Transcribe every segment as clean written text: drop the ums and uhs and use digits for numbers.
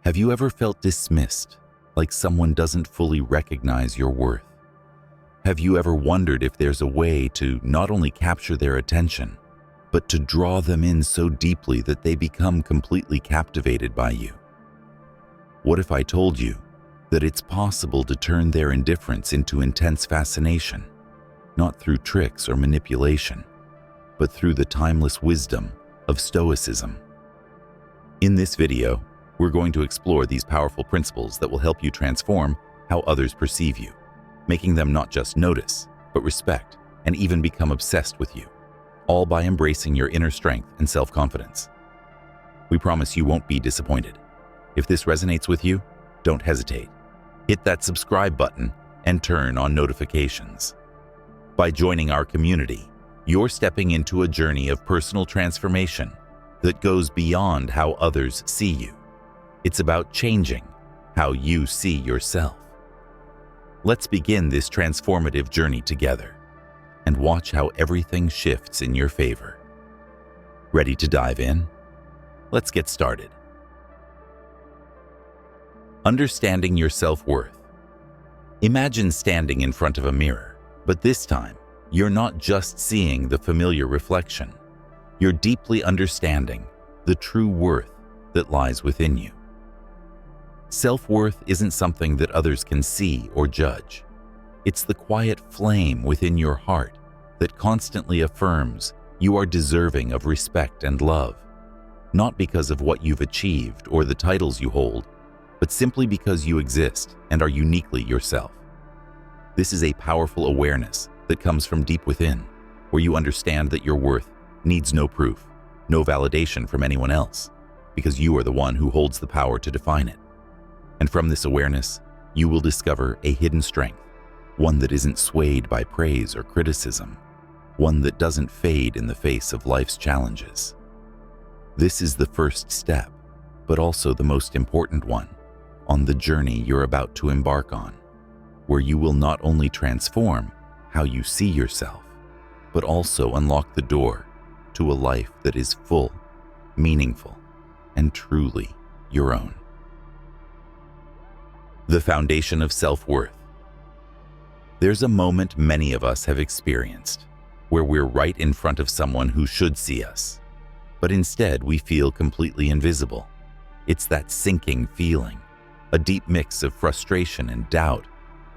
Have you ever felt dismissed, like someone doesn't fully recognize your worth? Have you ever wondered if there's a way to not only capture their attention, but to draw them in so deeply that they become completely captivated by you? What if I told you that it's possible to turn their indifference into intense fascination, not through tricks or manipulation, but through the timeless wisdom of Stoicism? In this video, we're going to explore these powerful principles that will help you transform how others perceive you, making them not just notice, but respect and even become obsessed with you, all by embracing your inner strength and self-confidence. We promise you won't be disappointed. If this resonates with you, don't hesitate. Hit that subscribe button and turn on notifications. By joining our community, you're stepping into a journey of personal transformation that goes beyond how others see you. It's about changing how you see yourself. Let's begin this transformative journey together and watch how everything shifts in your favor. Ready to dive in? Let's get started. Understanding your self-worth. Imagine standing in front of a mirror, but this time, you're not just seeing the familiar reflection. You're deeply understanding the true worth that lies within you. Self-worth isn't something that others can see or judge. It's the quiet flame within your heart that constantly affirms you are deserving of respect and love, not because of what you've achieved or the titles you hold, but simply because you exist and are uniquely yourself. This is a powerful awareness that comes from deep within, where you understand that your worth needs no proof, no validation from anyone else, because you are the one who holds the power to define it. And from this awareness, you will discover a hidden strength, one that isn't swayed by praise or criticism, one that doesn't fade in the face of life's challenges. This is the first step, but also the most important one, on the journey you're about to embark on, where you will not only transform how you see yourself, but also unlock the door to a life that is full, meaningful, and truly your own. The foundation of self-worth. There's a moment many of us have experienced where we're right in front of someone who should see us, but instead we feel completely invisible. It's that sinking feeling, a deep mix of frustration and doubt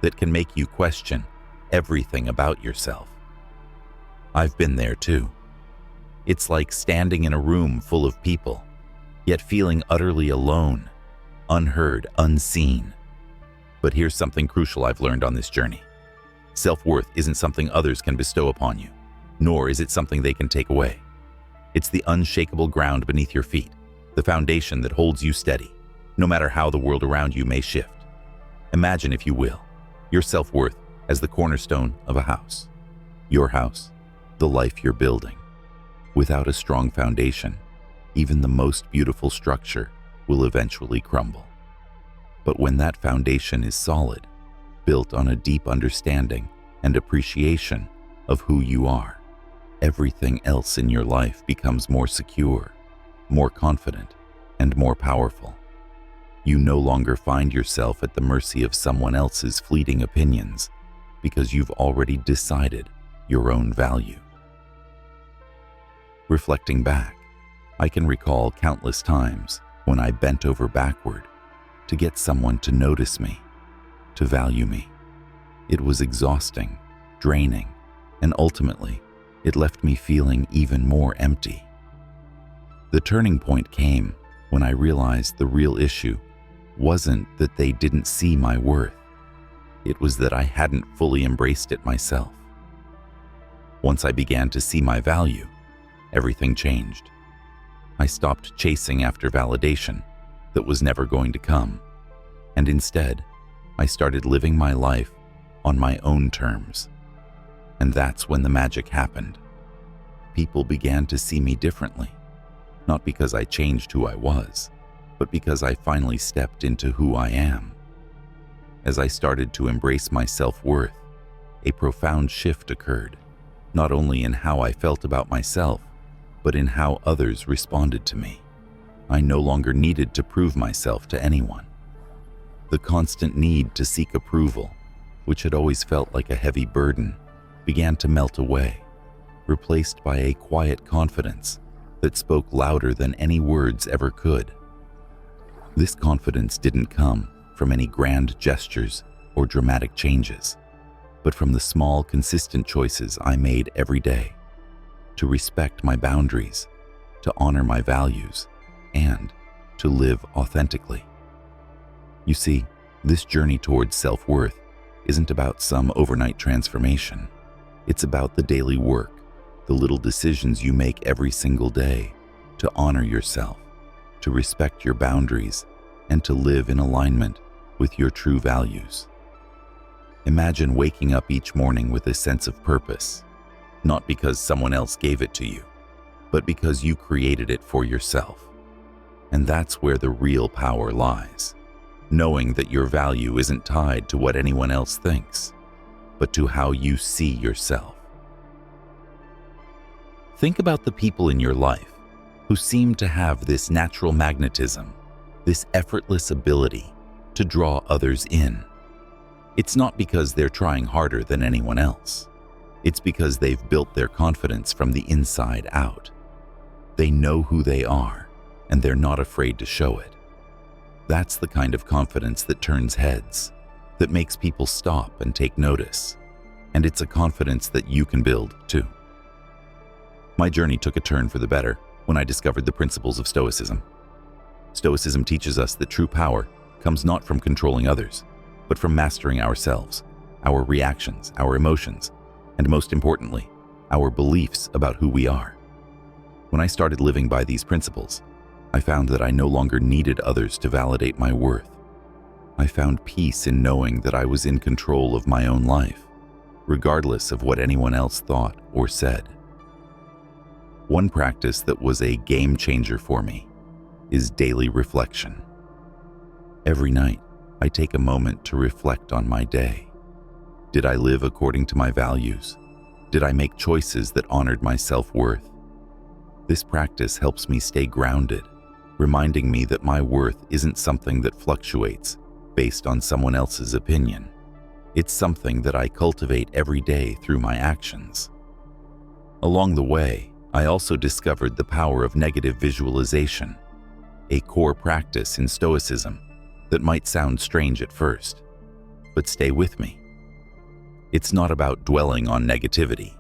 that can make you question everything about yourself. I've been there too. It's like standing in a room full of people, yet feeling utterly alone, unheard, unseen. But here's something crucial I've learned on this journey. Self-worth isn't something others can bestow upon you, nor is it something they can take away. It's the unshakable ground beneath your feet, the foundation that holds you steady, no matter how the world around you may shift. Imagine, if you will, your self-worth as the cornerstone of a house. Your house, the life you're building. Without a strong foundation, even the most beautiful structure will eventually crumble. But when that foundation is solid, built on a deep understanding and appreciation of who you are, everything else in your life becomes more secure, more confident, and more powerful. You no longer find yourself at the mercy of someone else's fleeting opinions because you've already decided your own value. Reflecting back, I can recall countless times when I bent over backward to get someone to notice me, to value me. It was exhausting, draining, and ultimately, it left me feeling even more empty. The turning point came when I realized the real issue wasn't that they didn't see my worth. It was that I hadn't fully embraced it myself. Once I began to see my value, everything changed. I stopped chasing after validation that was never going to come, and instead, I started living my life on my own terms. And that's when the magic happened. People began to see me differently, not because I changed who I was, but because I finally stepped into who I am. As I started to embrace my self-worth, a profound shift occurred, not only in how I felt about myself, but in how others responded to me. I no longer needed to prove myself to anyone. The constant need to seek approval, which had always felt like a heavy burden, began to melt away, replaced by a quiet confidence that spoke louder than any words ever could. This confidence didn't come from any grand gestures or dramatic changes, but from the small, consistent choices I made every day to respect my boundaries, to honor my values, and to live authentically. You see, this journey towards self-worth isn't about some overnight transformation. It's about the daily work, the little decisions you make every single day to honor yourself, to respect your boundaries, and to live in alignment with your true values. Imagine waking up each morning with a sense of purpose, not because someone else gave it to you, but because you created it for yourself. And that's where the real power lies, knowing that your value isn't tied to what anyone else thinks, but to how you see yourself. Think about the people in your life who seem to have this natural magnetism, this effortless ability to draw others in. It's not because they're trying harder than anyone else. It's because they've built their confidence from the inside out. They know who they are, and they're not afraid to show it. That's the kind of confidence that turns heads, that makes people stop and take notice. And it's a confidence that you can build too. My journey took a turn for the better when I discovered the principles of Stoicism. Stoicism teaches us that true power comes not from controlling others, but from mastering ourselves, our reactions, our emotions, and most importantly, our beliefs about who we are. When I started living by these principles, I found that I no longer needed others to validate my worth. I found peace in knowing that I was in control of my own life, regardless of what anyone else thought or said. One practice that was a game changer for me is daily reflection. Every night, I take a moment to reflect on my day. Did I live according to my values? Did I make choices that honored my self-worth? This practice helps me stay grounded, reminding me that my worth isn't something that fluctuates based on someone else's opinion. It's something that I cultivate every day through my actions. Along the way, I also discovered the power of negative visualization, a core practice in Stoicism that might sound strange at first, but stay with me. It's not about dwelling on negativity.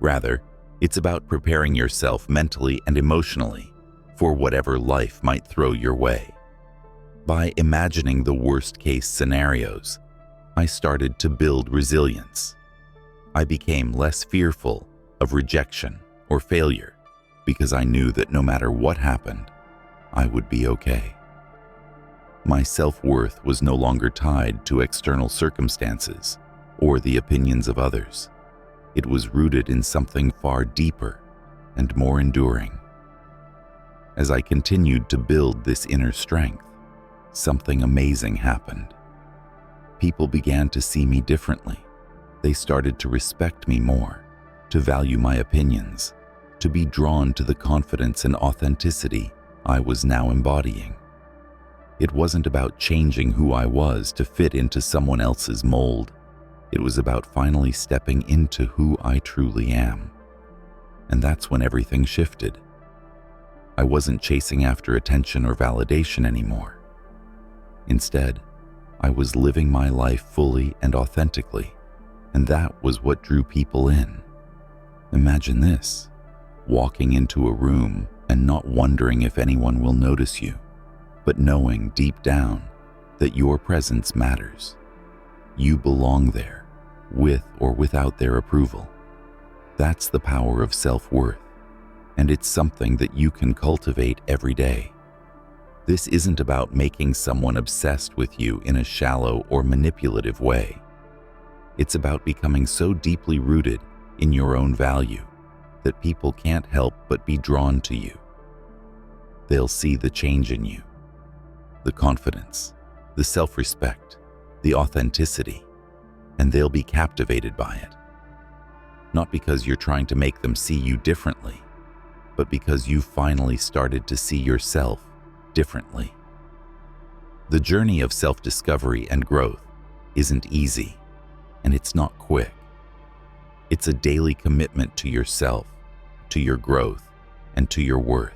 Rather, it's about preparing yourself mentally and emotionally for whatever life might throw your way. By imagining the worst-case scenarios, I started to build resilience. I became less fearful of rejection or failure because I knew that no matter what happened, I would be okay. My self-worth was no longer tied to external circumstances or the opinions of others. It was rooted in something far deeper and more enduring. As I continued to build this inner strength, something amazing happened. People began to see me differently. They started to respect me more, to value my opinions, to be drawn to the confidence and authenticity I was now embodying. It wasn't about changing who I was to fit into someone else's mold. It was about finally stepping into who I truly am. And that's when everything shifted. I wasn't chasing after attention or validation anymore. Instead, I was living my life fully and authentically, and that was what drew people in. Imagine this, walking into a room and not wondering if anyone will notice you, but knowing deep down that your presence matters. You belong there, with or without their approval. That's the power of self-worth, and it's something that you can cultivate every day. This isn't about making someone obsessed with you in a shallow or manipulative way. It's about becoming so deeply rooted in your own value that people can't help but be drawn to you. They'll see the change in you, the confidence, the self-respect, the authenticity, and they'll be captivated by it. Not because you're trying to make them see you differently, but because you finally started to see yourself differently. The journey of self-discovery and growth isn't easy, and it's not quick. It's a daily commitment to yourself, to your growth, and to your worth.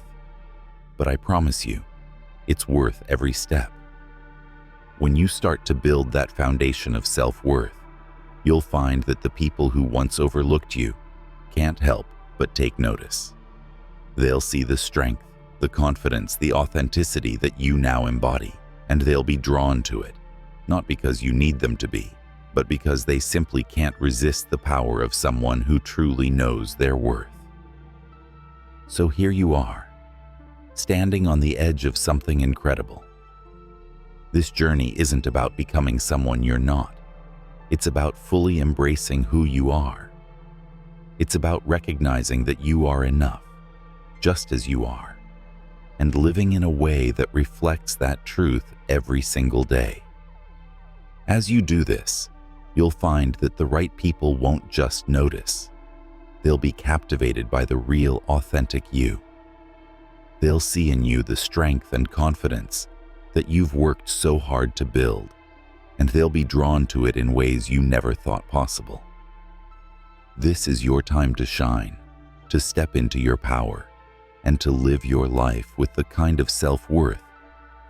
But I promise you, it's worth every step. When you start to build that foundation of self-worth, you'll find that the people who once overlooked you can't help but take notice. They'll see the strength, the confidence, the authenticity that you now embody, and they'll be drawn to it, not because you need them to be, but because they simply can't resist the power of someone who truly knows their worth. So here you are, standing on the edge of something incredible. This journey isn't about becoming someone you're not. It's about fully embracing who you are. It's about recognizing that you are enough, just as you are, and living in a way that reflects that truth every single day. As you do this, you'll find that the right people won't just notice. They'll be captivated by the real, authentic you. They'll see in you the strength and confidence that you've worked so hard to build, and they'll be drawn to it in ways you never thought possible. This is your time to shine, to step into your power, and to live your life with the kind of self-worth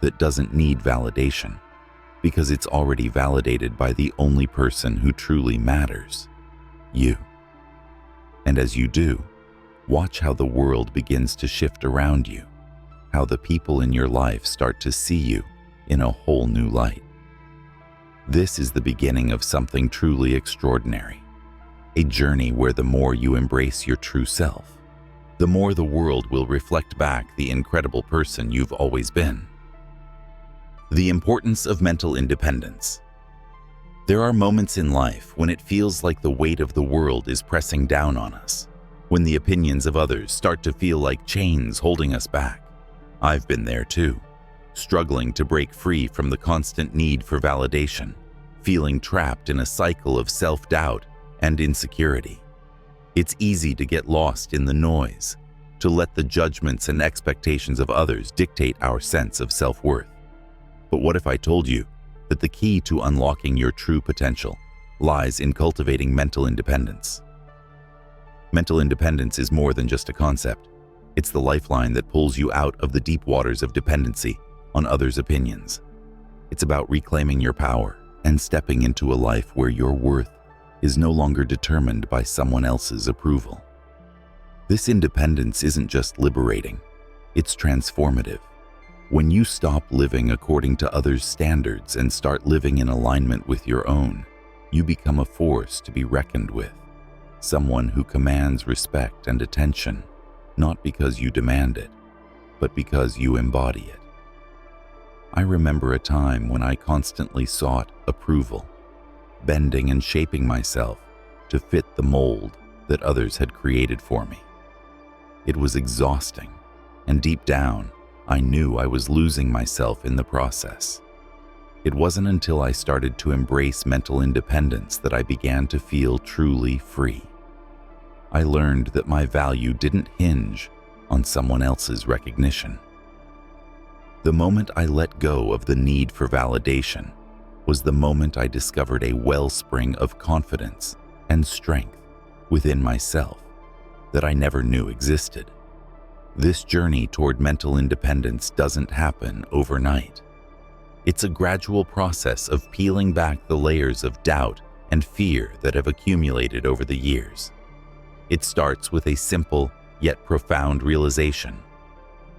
that doesn't need validation, because it's already validated by the only person who truly matters, you. And as you do, watch how the world begins to shift around you, how the people in your life start to see you in a whole new light. This is the beginning of something truly extraordinary, a journey where the more you embrace your true self, the more the world will reflect back the incredible person you've always been. The importance of mental independence. There are moments in life when it feels like the weight of the world is pressing down on us, when the opinions of others start to feel like chains holding us back. I've been there too, struggling to break free from the constant need for validation, feeling trapped in a cycle of self-doubt and insecurity. It's easy to get lost in the noise, to let the judgments and expectations of others dictate our sense of self-worth. But what if I told you that the key to unlocking your true potential lies in cultivating mental independence? Mental independence is more than just a concept. It's the lifeline that pulls you out of the deep waters of dependency on others' opinions. It's about reclaiming your power and stepping into a life where your worth is no longer determined by someone else's approval. This independence isn't just liberating, it's transformative. When you stop living according to others' standards and start living in alignment with your own, you become a force to be reckoned with, someone who commands respect and attention, not because you demand it, but because you embody it. I remember a time when I constantly sought approval, bending and shaping myself to fit the mold that others had created for me. It was exhausting, and deep down, I knew I was losing myself in the process. It wasn't until I started to embrace mental independence that I began to feel truly free. I learned that my value didn't hinge on someone else's recognition. The moment I let go of the need for validation was the moment I discovered a wellspring of confidence and strength within myself that I never knew existed. This journey toward mental independence doesn't happen overnight. It's a gradual process of peeling back the layers of doubt and fear that have accumulated over the years. It starts with a simple yet profound realization: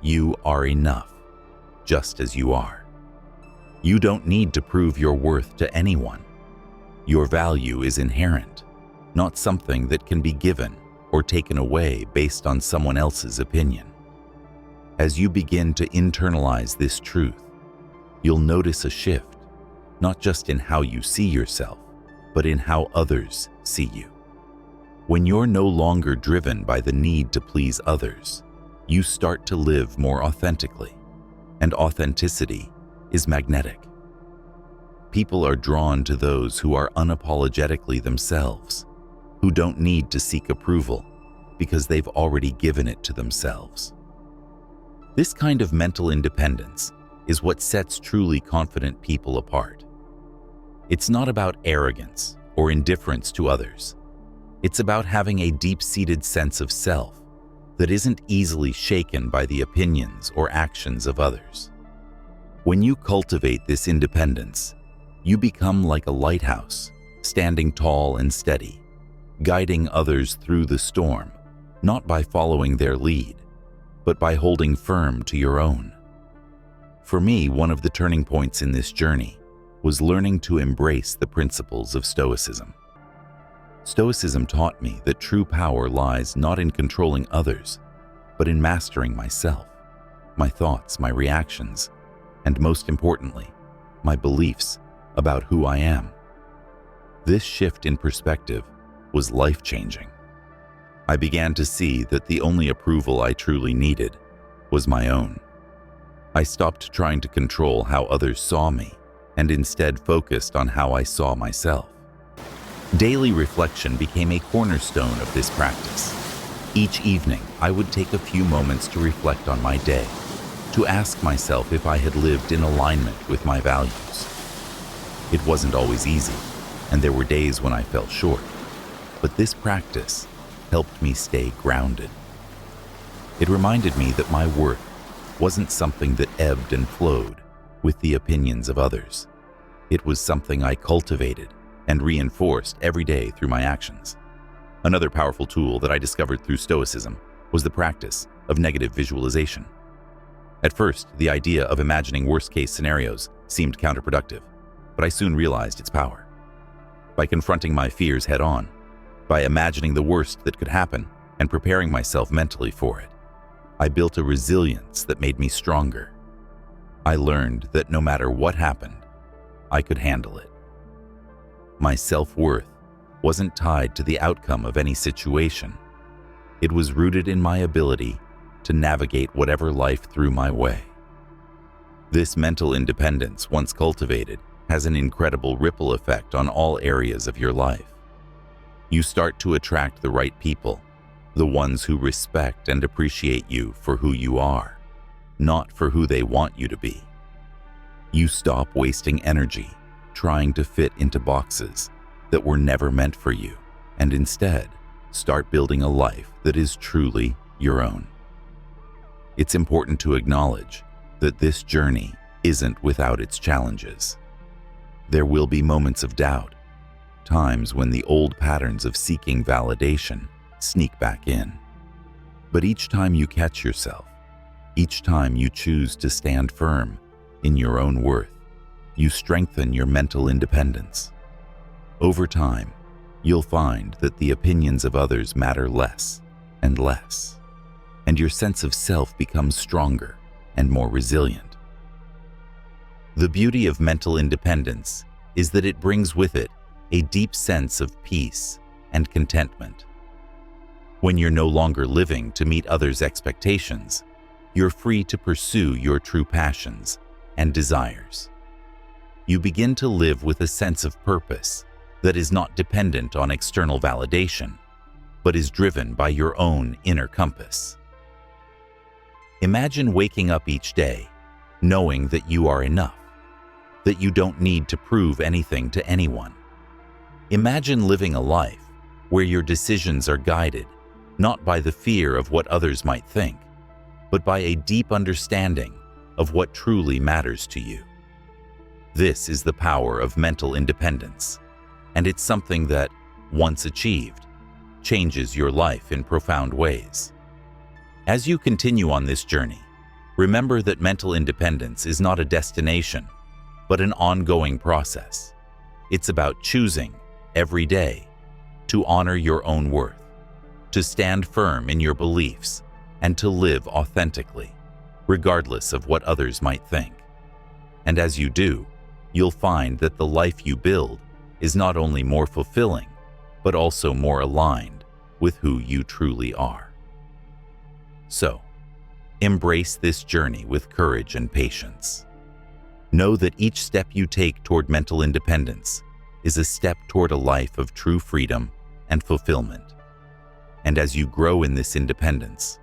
you are enough, just as you are. You don't need to prove your worth to anyone. Your value is inherent, not something that can be given or taken away based on someone else's opinion. As you begin to internalize this truth, you'll notice a shift, not just in how you see yourself, but in how others see you. When you're no longer driven by the need to please others, you start to live more authentically, and authenticity is magnetic. People are drawn to those who are unapologetically themselves, who don't need to seek approval because they've already given it to themselves. This kind of mental independence is what sets truly confident people apart. It's not about arrogance or indifference to others. It's about having a deep-seated sense of self that isn't easily shaken by the opinions or actions of others. When you cultivate this independence, you become like a lighthouse, standing tall and steady, guiding others through the storm, not by following their lead, but by holding firm to your own. For me, one of the turning points in this journey was learning to embrace the principles of Stoicism. Stoicism taught me that true power lies not in controlling others, but in mastering myself, my thoughts, my reactions, and most importantly, my beliefs about who I am. This shift in perspective was life-changing. I began to see that the only approval I truly needed was my own. I stopped trying to control how others saw me and instead focused on how I saw myself. Daily reflection became a cornerstone of this practice. Each evening, I would take a few moments to reflect on my day, to ask myself if I had lived in alignment with my values. It wasn't always easy, and there were days when I fell short, but this practice helped me stay grounded. It reminded me that my worth wasn't something that ebbed and flowed with the opinions of others. It was something I cultivated and reinforced every day through my actions. Another powerful tool that I discovered through Stoicism was the practice of negative visualization. At first, the idea of imagining worst-case scenarios seemed counterproductive, but I soon realized its power. By confronting my fears head-on, by imagining the worst that could happen and preparing myself mentally for it, I built a resilience that made me stronger. I learned that no matter what happened, I could handle it. My self-worth wasn't tied to the outcome of any situation. It was rooted in my ability to navigate whatever life threw my way. This mental independence, once cultivated, has an incredible ripple effect on all areas of your life. You start to attract the right people, the ones who respect and appreciate you for who you are, not for who they want you to be. You stop wasting energy trying to fit into boxes that were never meant for you, and instead start building a life that is truly your own. It's important to acknowledge that this journey isn't without its challenges. There will be moments of doubt, times when the old patterns of seeking validation sneak back in. But each time you catch yourself, each time you choose to stand firm in your own worth, you strengthen your mental independence. Over time, you'll find that the opinions of others matter less and less, and your sense of self becomes stronger and more resilient. The beauty of mental independence is that it brings with it a deep sense of peace and contentment. When you're no longer living to meet others' expectations, you're free to pursue your true passions and desires. You begin to live with a sense of purpose that is not dependent on external validation, but is driven by your own inner compass. Imagine waking up each day knowing that you are enough, that you don't need to prove anything to anyone. Imagine living a life where your decisions are guided not by the fear of what others might think, but by a deep understanding of what truly matters to you. This is the power of mental independence, and it's something that, once achieved, changes your life in profound ways. As you continue on this journey, remember that mental independence is not a destination, but an ongoing process. It's about choosing, every day, to honor your own worth, to stand firm in your beliefs, and to live authentically, regardless of what others might think. And as you do, you'll find that the life you build is not only more fulfilling, but also more aligned with who you truly are. So, embrace this journey with courage and patience. Know that each step you take toward mental independence is a step toward a life of true freedom and fulfillment. And as you grow in this independence,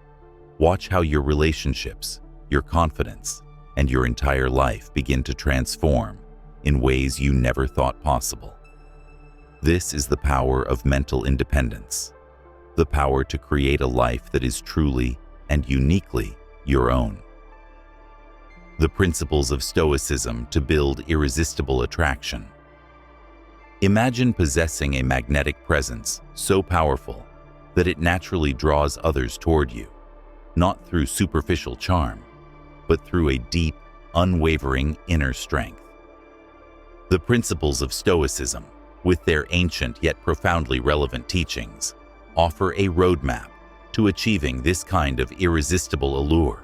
watch how your relationships, your confidence, and your entire life begin to transform in ways you never thought possible. This is the power of mental independence, the power to create a life that is truly and uniquely your own. The principles of Stoicism to build irresistible attraction. Imagine possessing a magnetic presence so powerful that it naturally draws others toward you, not through superficial charm, but through a deep, unwavering inner strength. The principles of Stoicism, with their ancient yet profoundly relevant teachings, offer a roadmap to achieving this kind of irresistible allure.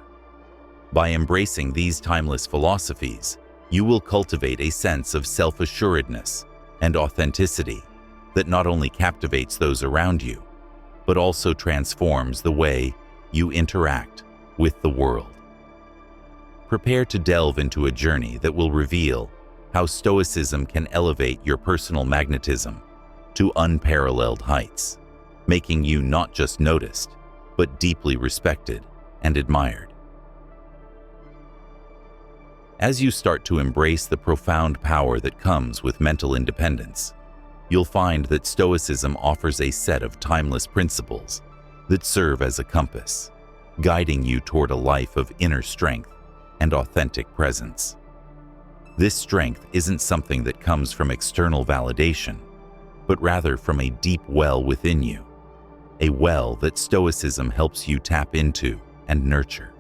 By embracing these timeless philosophies, you will cultivate a sense of self-assuredness and authenticity that not only captivates those around you, but also transforms the way you interact with the world. Prepare to delve into a journey that will reveal how Stoicism can elevate your personal magnetism to unparalleled heights, making you not just noticed, but deeply respected and admired. As you start to embrace the profound power that comes with mental independence, you'll find that Stoicism offers a set of timeless principles that serve as a compass, guiding you toward a life of inner strength and authentic presence. This strength isn't something that comes from external validation, but rather from a deep well within you, a well that Stoicism helps you tap into and nurture.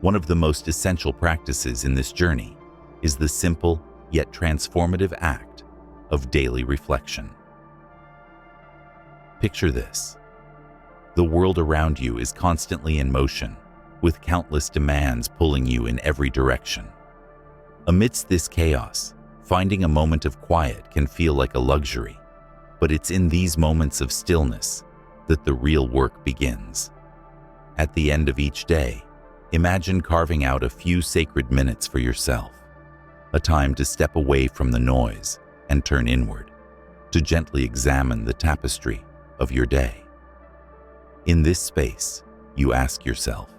One of the most essential practices in this journey is the simple yet transformative act of daily reflection. Picture this. The world around you is constantly in motion, with countless demands pulling you in every direction. Amidst this chaos, finding a moment of quiet can feel like a luxury, but it's in these moments of stillness that the real work begins. At the end of each day, imagine carving out a few sacred minutes for yourself, a time to step away from the noise and turn inward, to gently examine the tapestry of your day. In this space, you ask yourself,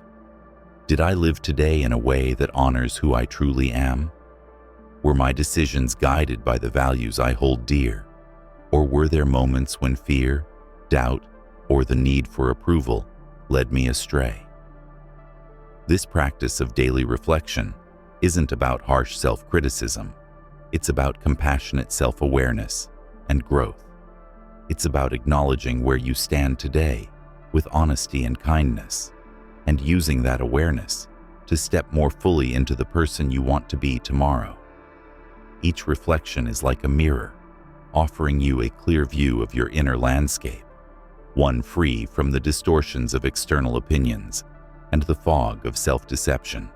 did I live today in a way that honors who I truly am? Were my decisions guided by the values I hold dear? Or were there moments when fear, doubt, or the need for approval led me astray? This practice of daily reflection isn't about harsh self-criticism. It's about compassionate self-awareness and growth. It's about acknowledging where you stand today with honesty and kindness, and using that awareness to step more fully into the person you want to be tomorrow. Each reflection is like a mirror, offering you a clear view of your inner landscape, one free from the distortions of external opinions and the fog of self-deception.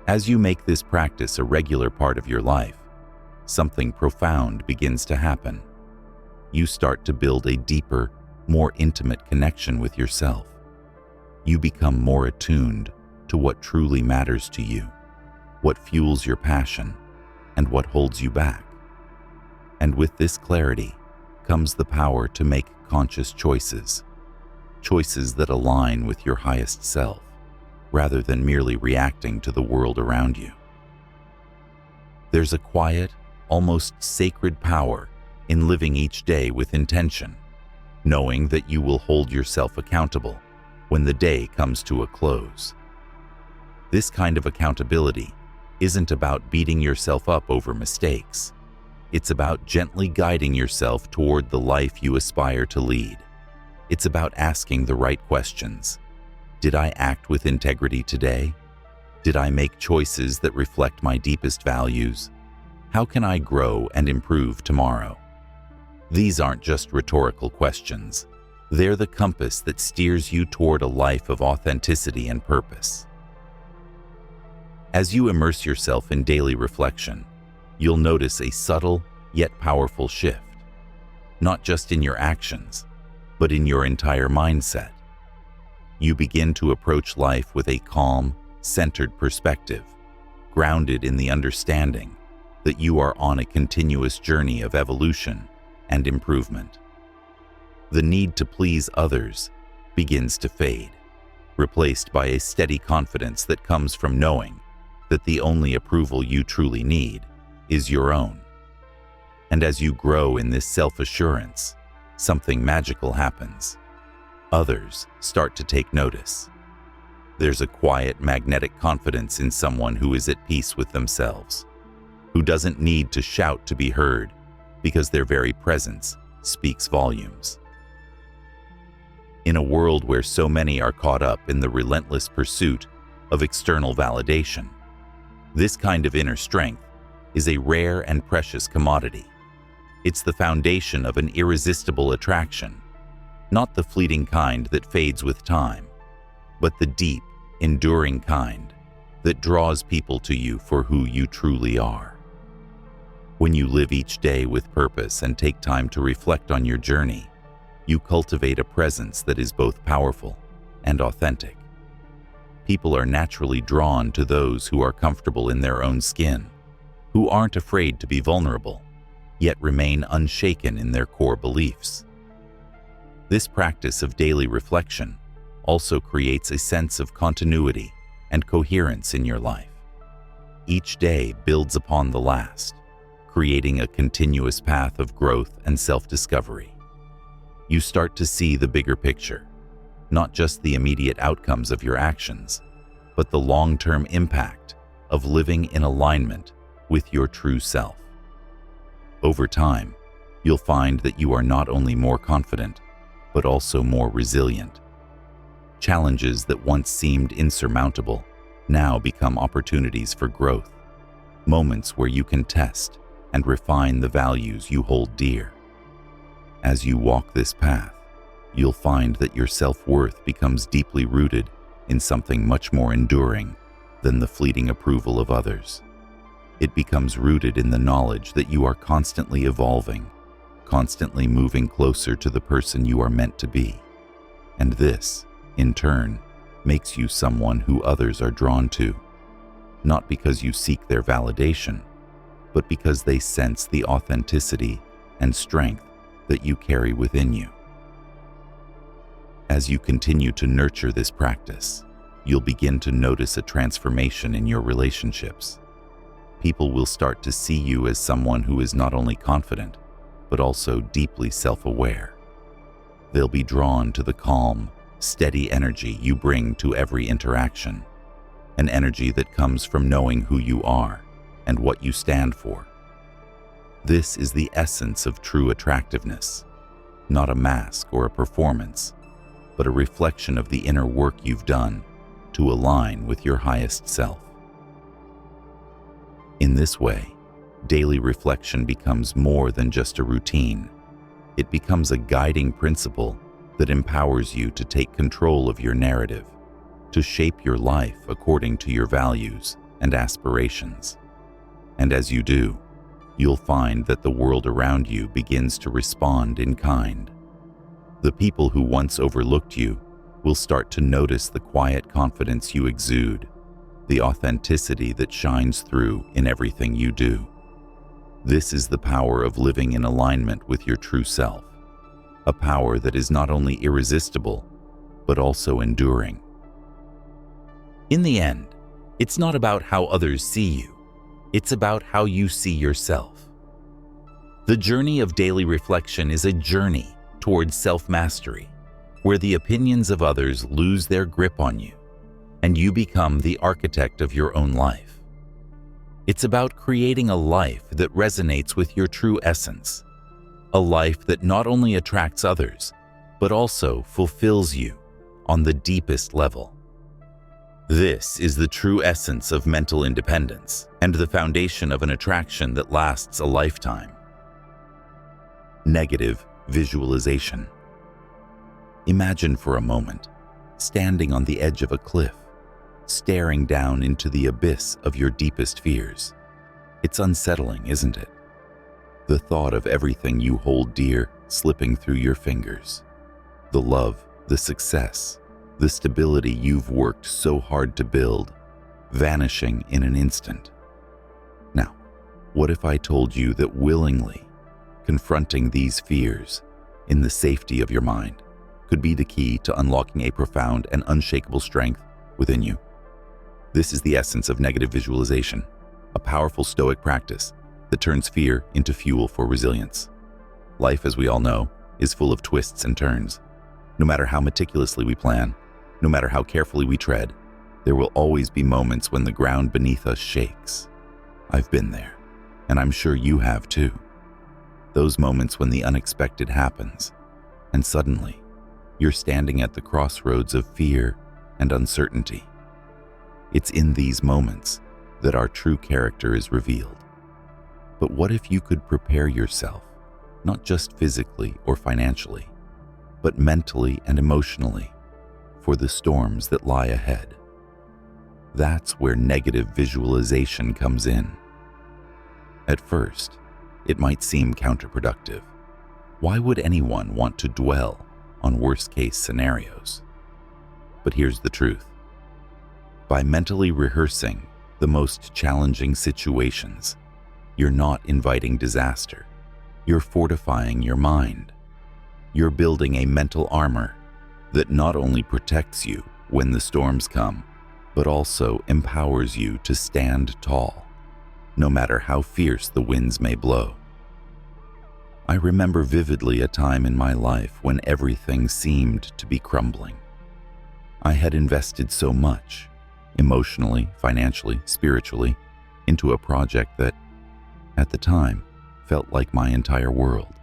As you make this practice a regular part of your life, something profound begins to happen. You start to build a deeper, more intimate connection with yourself. You become more attuned to what truly matters to you, what fuels your passion, and what holds you back. And with this clarity comes the power to make conscious choices that align with your highest self, rather than merely reacting to the world around you. There's a quiet, almost sacred power in living each day with intention, knowing that you will hold yourself accountable when the day comes to a close. This kind of accountability isn't about beating yourself up over mistakes. It's about gently guiding yourself toward the life you aspire to lead. It's about asking the right questions. Did I act with integrity today? Did I make choices that reflect my deepest values? How can I grow and improve tomorrow? These aren't just rhetorical questions. They're the compass that steers you toward a life of authenticity and purpose. As you immerse yourself in daily reflection, you'll notice a subtle yet powerful shift, not just in your actions, but in your entire mindset. You begin to approach life with a calm, centered perspective, grounded in the understanding that you are on a continuous journey of evolution and improvement. The need to please others begins to fade, replaced by a steady confidence that comes from knowing that the only approval you truly need is your own. And as you grow in this self-assurance, something magical happens. Others start to take notice. There's a quiet, magnetic confidence in someone who is at peace with themselves, who doesn't need to shout to be heard because their very presence speaks volumes. In a world where so many are caught up in the relentless pursuit of external validation, this kind of inner strength is a rare and precious commodity. It's the foundation of an irresistible attraction, not the fleeting kind that fades with time, but the deep, enduring kind that draws people to you for who you truly are. When you live each day with purpose and take time to reflect on your journey, you cultivate a presence that is both powerful and authentic. People are naturally drawn to those who are comfortable in their own skin, who aren't afraid to be vulnerable, yet remain unshaken in their core beliefs. This practice of daily reflection also creates a sense of continuity and coherence in your life. Each day builds upon the last, creating a continuous path of growth and self-discovery. You start to see the bigger picture, not just the immediate outcomes of your actions, but the long-term impact of living in alignment with your true self. Over time, you'll find that you are not only more confident, but also more resilient. Challenges that once seemed insurmountable now become opportunities for growth, moments where you can test and refine the values you hold dear. As you walk this path, you'll find that your self-worth becomes deeply rooted in something much more enduring than the fleeting approval of others. It becomes rooted in the knowledge that you are constantly evolving, constantly moving closer to the person you are meant to be. And this, in turn, makes you someone who others are drawn to, not because you seek their validation, but because they sense the authenticity and strength that you carry within you. As you continue to nurture this practice, you'll begin to notice a transformation in your relationships. People will start to see you as someone who is not only confident, but also deeply self-aware. They'll be drawn to the calm, steady energy you bring to every interaction, an energy that comes from knowing who you are and what you stand for. This is the essence of true attractiveness, not a mask or a performance, but a reflection of the inner work you've done to align with your highest self. In this way, daily reflection becomes more than just a routine. It becomes a guiding principle that empowers you to take control of your narrative, to shape your life according to your values and aspirations. And as you do, you'll find that the world around you begins to respond in kind. The people who once overlooked you will start to notice the quiet confidence you exude, the authenticity that shines through in everything you do. This is the power of living in alignment with your true self, a power that is not only irresistible, but also enduring. In the end, it's not about how others see you. It's about how you see yourself. The journey of daily reflection is a journey towards self-mastery, where the opinions of others lose their grip on you, and you become the architect of your own life. It's about creating a life that resonates with your true essence, a life that not only attracts others, but also fulfills you on the deepest level. This is the true essence of mental independence and the foundation of an attraction that lasts a lifetime. Negative visualization. Imagine for a moment, standing on the edge of a cliff, staring down into the abyss of your deepest fears. It's unsettling, isn't it? The thought of everything you hold dear slipping through your fingers. The love, the success, the stability you've worked so hard to build, vanishing in an instant. Now, what if I told you that willingly confronting these fears in the safety of your mind could be the key to unlocking a profound and unshakable strength within you. This is the essence of negative visualization, a powerful Stoic practice that turns fear into fuel for resilience. Life, as we all know, is full of twists and turns. No matter how meticulously we plan, no matter how carefully we tread, there will always be moments when the ground beneath us shakes. I've been there, and I'm sure you have too. Those moments when the unexpected happens, and suddenly, you're standing at the crossroads of fear and uncertainty. It's in these moments that our true character is revealed. But what if you could prepare yourself, not just physically or financially, but mentally and emotionally, for the storms that lie ahead? That's where negative visualization comes in. At first, it might seem counterproductive. Why would anyone want to dwell on worst-case scenarios? But here's the truth. By mentally rehearsing the most challenging situations, you're not inviting disaster. You're fortifying your mind. You're building a mental armor that not only protects you when the storms come, but also empowers you to stand tall, no matter how fierce the winds may blow. I remember vividly a time in my life when everything seemed to be crumbling. I had invested so much, emotionally, financially, spiritually, into a project that, at the time, felt like my entire world.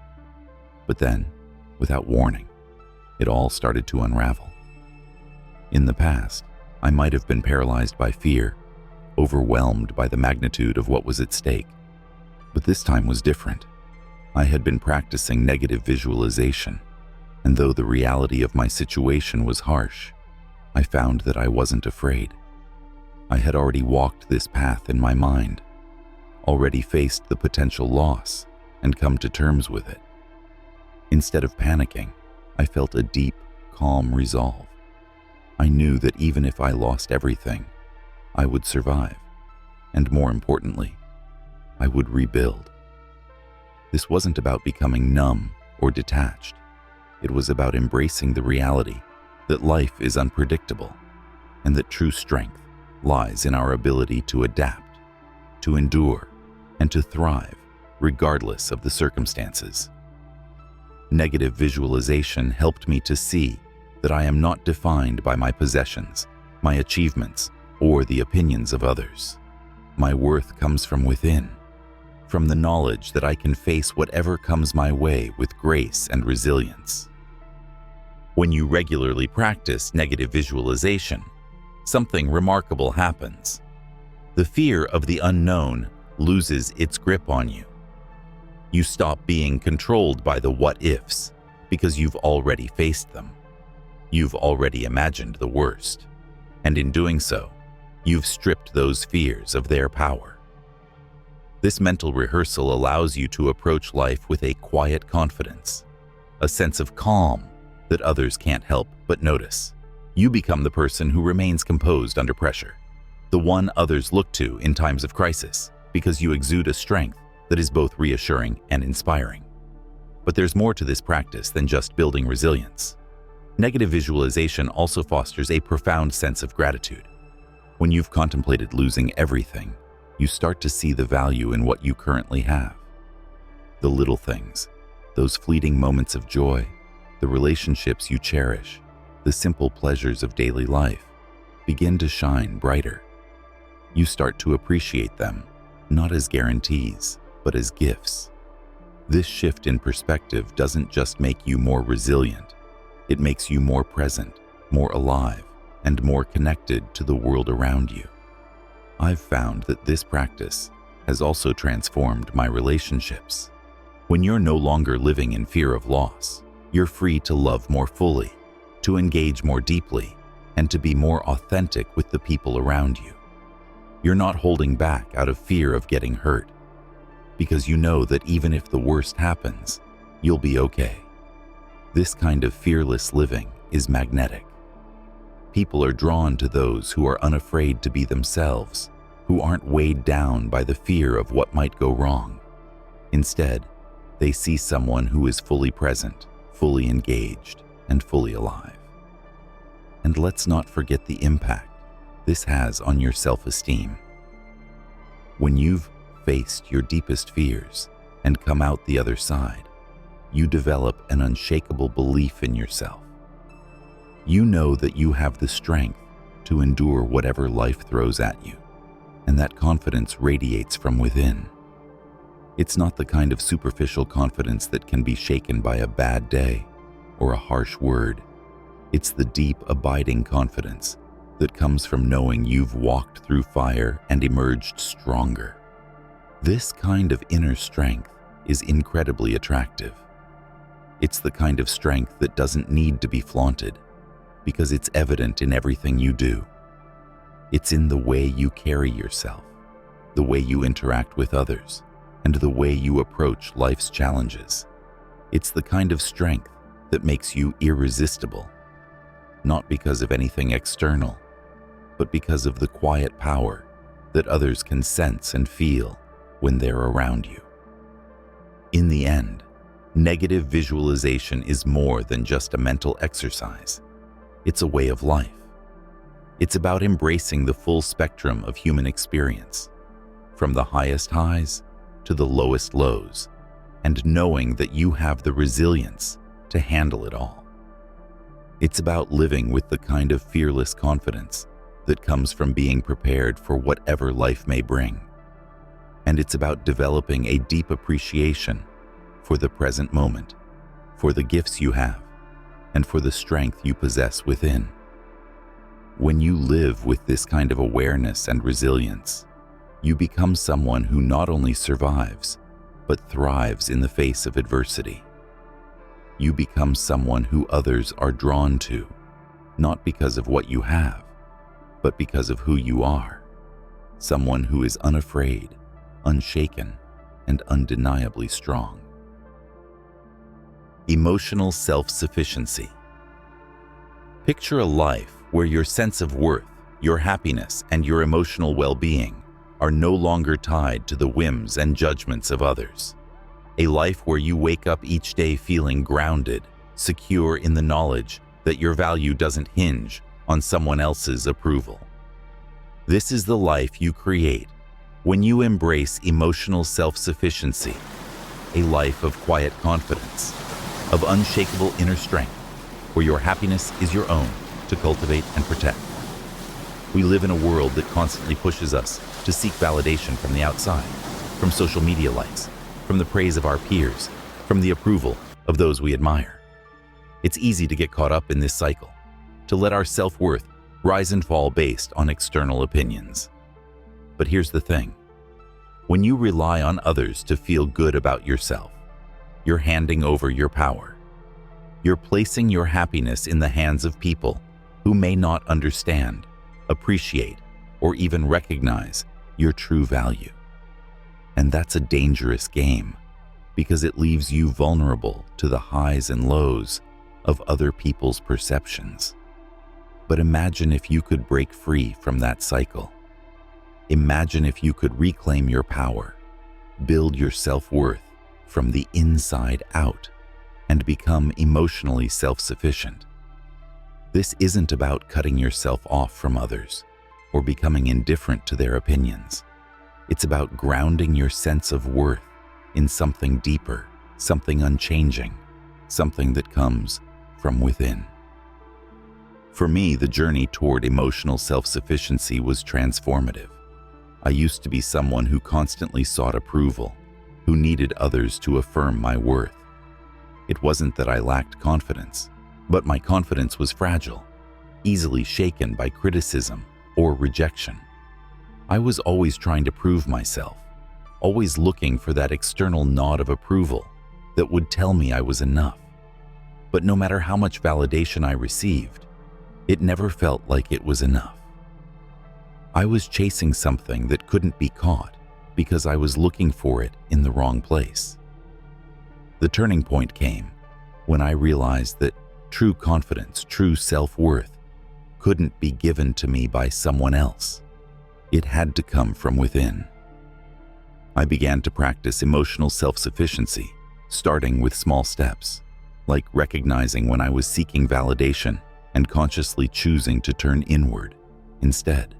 But then, without warning, it all started to unravel. In the past, I might have been paralyzed by fear, overwhelmed by the magnitude of what was at stake. But this time was different. I had been practicing negative visualization, and though the reality of my situation was harsh, I found that I wasn't afraid. I had already walked this path in my mind, already faced the potential loss, and come to terms with it. Instead of panicking, I felt a deep, calm resolve. I knew that even if I lost everything, I would survive, and more importantly, I would rebuild. This wasn't about becoming numb or detached. It was about embracing the reality that life is unpredictable, and that true strength lies in our ability to adapt, to endure, and to thrive, regardless of the circumstances. Negative visualization helped me to see that I am not defined by my possessions, my achievements, or the opinions of others. My worth comes from within, from the knowledge that I can face whatever comes my way with grace and resilience. When you regularly practice negative visualization, something remarkable happens. The fear of the unknown loses its grip on you. You stop being controlled by the what-ifs because you've already faced them. You've already imagined the worst, and in doing so, you've stripped those fears of their power. This mental rehearsal allows you to approach life with a quiet confidence, a sense of calm that others can't help but notice. You become the person who remains composed under pressure, the one others look to in times of crisis, because you exude a strength that is both reassuring and inspiring. But there's more to this practice than just building resilience. Negative visualization also fosters a profound sense of gratitude. When you've contemplated losing everything, you start to see the value in what you currently have. The little things, those fleeting moments of joy, the relationships you cherish, the simple pleasures of daily life, begin to shine brighter. You start to appreciate them, not as guarantees, but as gifts. This shift in perspective doesn't just make you more resilient, it makes you more present, more alive, and more connected to the world around you. I've found that this practice has also transformed my relationships. When you're no longer living in fear of loss, you're free to love more fully, to engage more deeply, and to be more authentic with the people around you. You're not holding back out of fear of getting hurt, because you know that even if the worst happens, you'll be okay. This kind of fearless living is magnetic. People are drawn to those who are unafraid to be themselves, who aren't weighed down by the fear of what might go wrong. Instead, they see someone who is fully present, fully engaged, and fully alive. And let's not forget the impact this has on your self-esteem. When you've faced your deepest fears and come out the other side, you develop an unshakable belief in yourself. You know that you have the strength to endure whatever life throws at you, and that confidence radiates from within. It's not the kind of superficial confidence that can be shaken by a bad day or a harsh word. It's the deep, abiding confidence that comes from knowing you've walked through fire and emerged stronger. This kind of inner strength is incredibly attractive. It's the kind of strength that doesn't need to be flaunted because it's evident in everything you do. It's in the way you carry yourself, the way you interact with others, and the way you approach life's challenges. It's the kind of strength that makes you irresistible, not because of anything external, but because of the quiet power that others can sense and feel when they're around you. In the end, negative visualization is more than just a mental exercise. It's a way of life. It's about embracing the full spectrum of human experience, from the highest highs to the lowest lows, and knowing that you have the resilience to handle it all. It's about living with the kind of fearless confidence that comes from being prepared for whatever life may bring. And it's about developing a deep appreciation for the present moment, for the gifts you have, and for the strength you possess within. When you live with this kind of awareness and resilience, you become someone who not only survives, but thrives in the face of adversity. You become someone who others are drawn to, not because of what you have, but because of who you are. Someone who is unafraid, unshaken, and undeniably strong. Emotional self-sufficiency. Picture a life where your sense of worth, your happiness, and your emotional well-being are no longer tied to the whims and judgments of others. A life where you wake up each day feeling grounded, secure in the knowledge that your value doesn't hinge on someone else's approval. This is the life you create when you embrace emotional self-sufficiency, a life of quiet confidence, of unshakable inner strength, where your happiness is your own to cultivate and protect. We live in a world that constantly pushes us to seek validation from the outside, from social media likes, from the praise of our peers, from the approval of those we admire. It's easy to get caught up in this cycle, to let our self-worth rise and fall based on external opinions. But here's the thing. When you rely on others to feel good about yourself, you're handing over your power. You're placing your happiness in the hands of people who may not understand, appreciate, or even recognize your true value. And that's a dangerous game because it leaves you vulnerable to the highs and lows of other people's perceptions. But imagine if you could break free from that cycle. Imagine if you could reclaim your power, build your self-worth from the inside out, and become emotionally self-sufficient. This isn't about cutting yourself off from others or becoming indifferent to their opinions. It's about grounding your sense of worth in something deeper, something unchanging, something that comes from within. For me, the journey toward emotional self-sufficiency was transformative. I used to be someone who constantly sought approval, who needed others to affirm my worth. It wasn't that I lacked confidence, but my confidence was fragile, easily shaken by criticism or rejection. I was always trying to prove myself, always looking for that external nod of approval that would tell me I was enough. But no matter how much validation I received, it never felt like it was enough. I was chasing something that couldn't be caught because I was looking for it in the wrong place. The turning point came when I realized that true confidence, true self-worth, couldn't be given to me by someone else. It had to come from within. I began to practice emotional self-sufficiency, starting with small steps. like recognizing when I was seeking validation and consciously choosing to turn inward instead.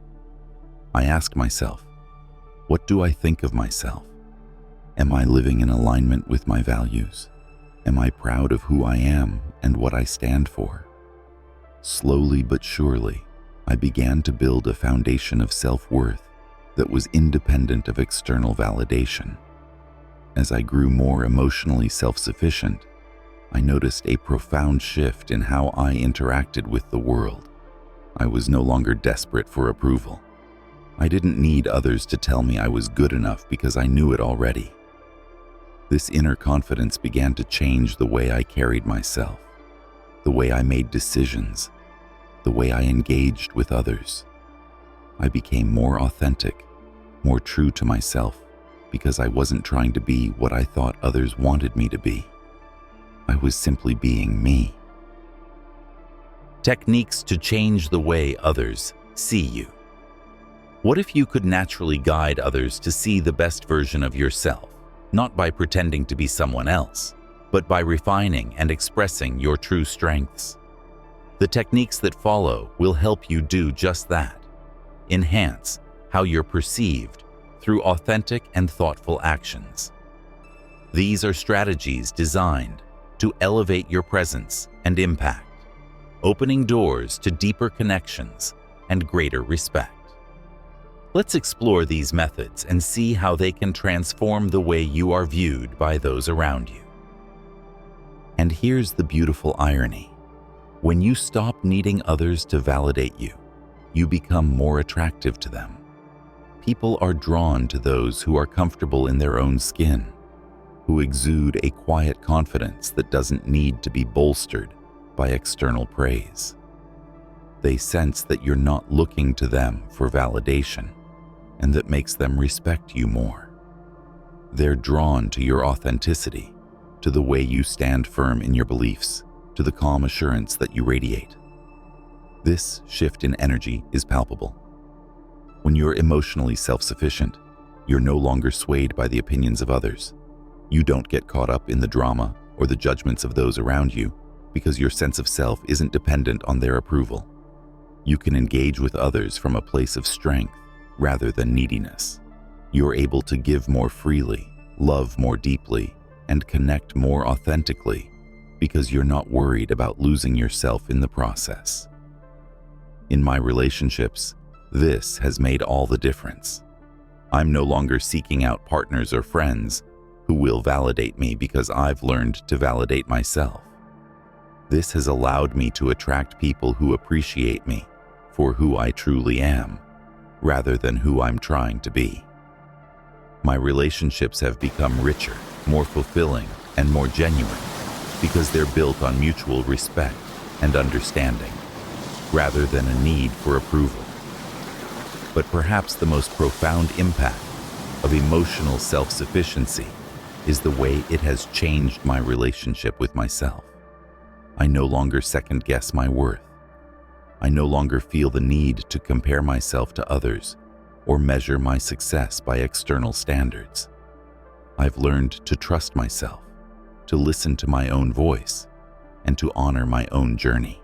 I ask myself, what do I think of myself? Am I living in alignment with my values? Am I proud of who I am and what I stand for? Slowly but surely, I began to build a foundation of self-worth that was independent of external validation. As I grew more emotionally self-sufficient, I noticed a profound shift in how I interacted with the world. I was no longer desperate for approval. I didn't need others to tell me I was good enough because I knew it already. This inner confidence began to change the way I carried myself, the way I made decisions, the way I engaged with others. I became more authentic, more true to myself, because I wasn't trying to be what I thought others wanted me to be. I was simply being me. Techniques to change the way others see you. What if you could naturally guide others to see the best version of yourself, not by pretending to be someone else, but by refining and expressing your true strengths? The techniques that follow will help you do just that. Enhance how you're perceived through authentic and thoughtful actions. These are strategies designed to elevate your presence and impact, opening doors to deeper connections and greater respect. Let's explore these methods and see how they can transform the way you are viewed by those around you. And here's the beautiful irony. When you stop needing others to validate you, you become more attractive to them. People are drawn to those who are comfortable in their own skin, who exude a quiet confidence that doesn't need to be bolstered by external praise. They sense that you're not looking to them for validation, and that makes them respect you more. They're drawn to your authenticity, to the way you stand firm in your beliefs, to the calm assurance that you radiate. This shift in energy is palpable. When you're emotionally self-sufficient, you're no longer swayed by the opinions of others. You don't get caught up in the drama or the judgments of those around you because your sense of self isn't dependent on their approval. You can engage with others from a place of strength rather than neediness. You're able to give more freely, love more deeply, and connect more authentically because you're not worried about losing yourself in the process. In my relationships, this has made all the difference. I'm no longer seeking out partners or friends who will validate me because I've learned to validate myself. This has allowed me to attract people who appreciate me for who I truly am, rather than who I'm trying to be. My relationships have become richer, more fulfilling, and more genuine because they're built on mutual respect and understanding, rather than a need for approval. But perhaps the most profound impact of emotional self-sufficiency is the way it has changed my relationship with myself. I no longer second-guess my worth. I no longer feel the need to compare myself to others or measure my success by external standards. I've learned to trust myself, to listen to my own voice, and to honor my own journey.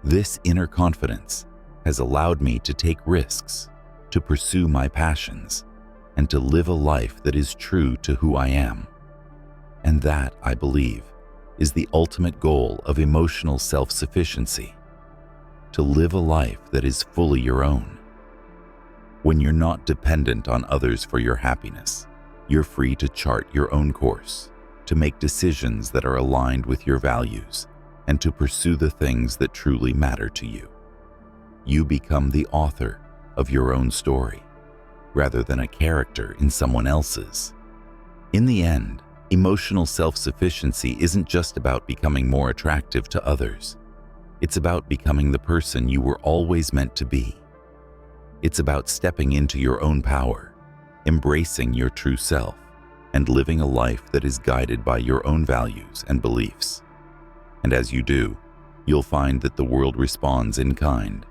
This inner confidence has allowed me to take risks, to pursue my passions, and to live a life that is true to who I am. And that, I believe, is the ultimate goal of emotional self-sufficiency: to live a life that is fully your own. When you're not dependent on others for your happiness, you're free to chart your own course, to make decisions that are aligned with your values, and to pursue the things that truly matter to you. You become the author of your own story, rather than a character in someone else's. In the end, emotional self-sufficiency isn't just about becoming more attractive to others. It's about becoming the person you were always meant to be. It's about stepping into your own power, embracing your true self, and living a life that is guided by your own values and beliefs. And as you do, you'll find that the world responds in kind,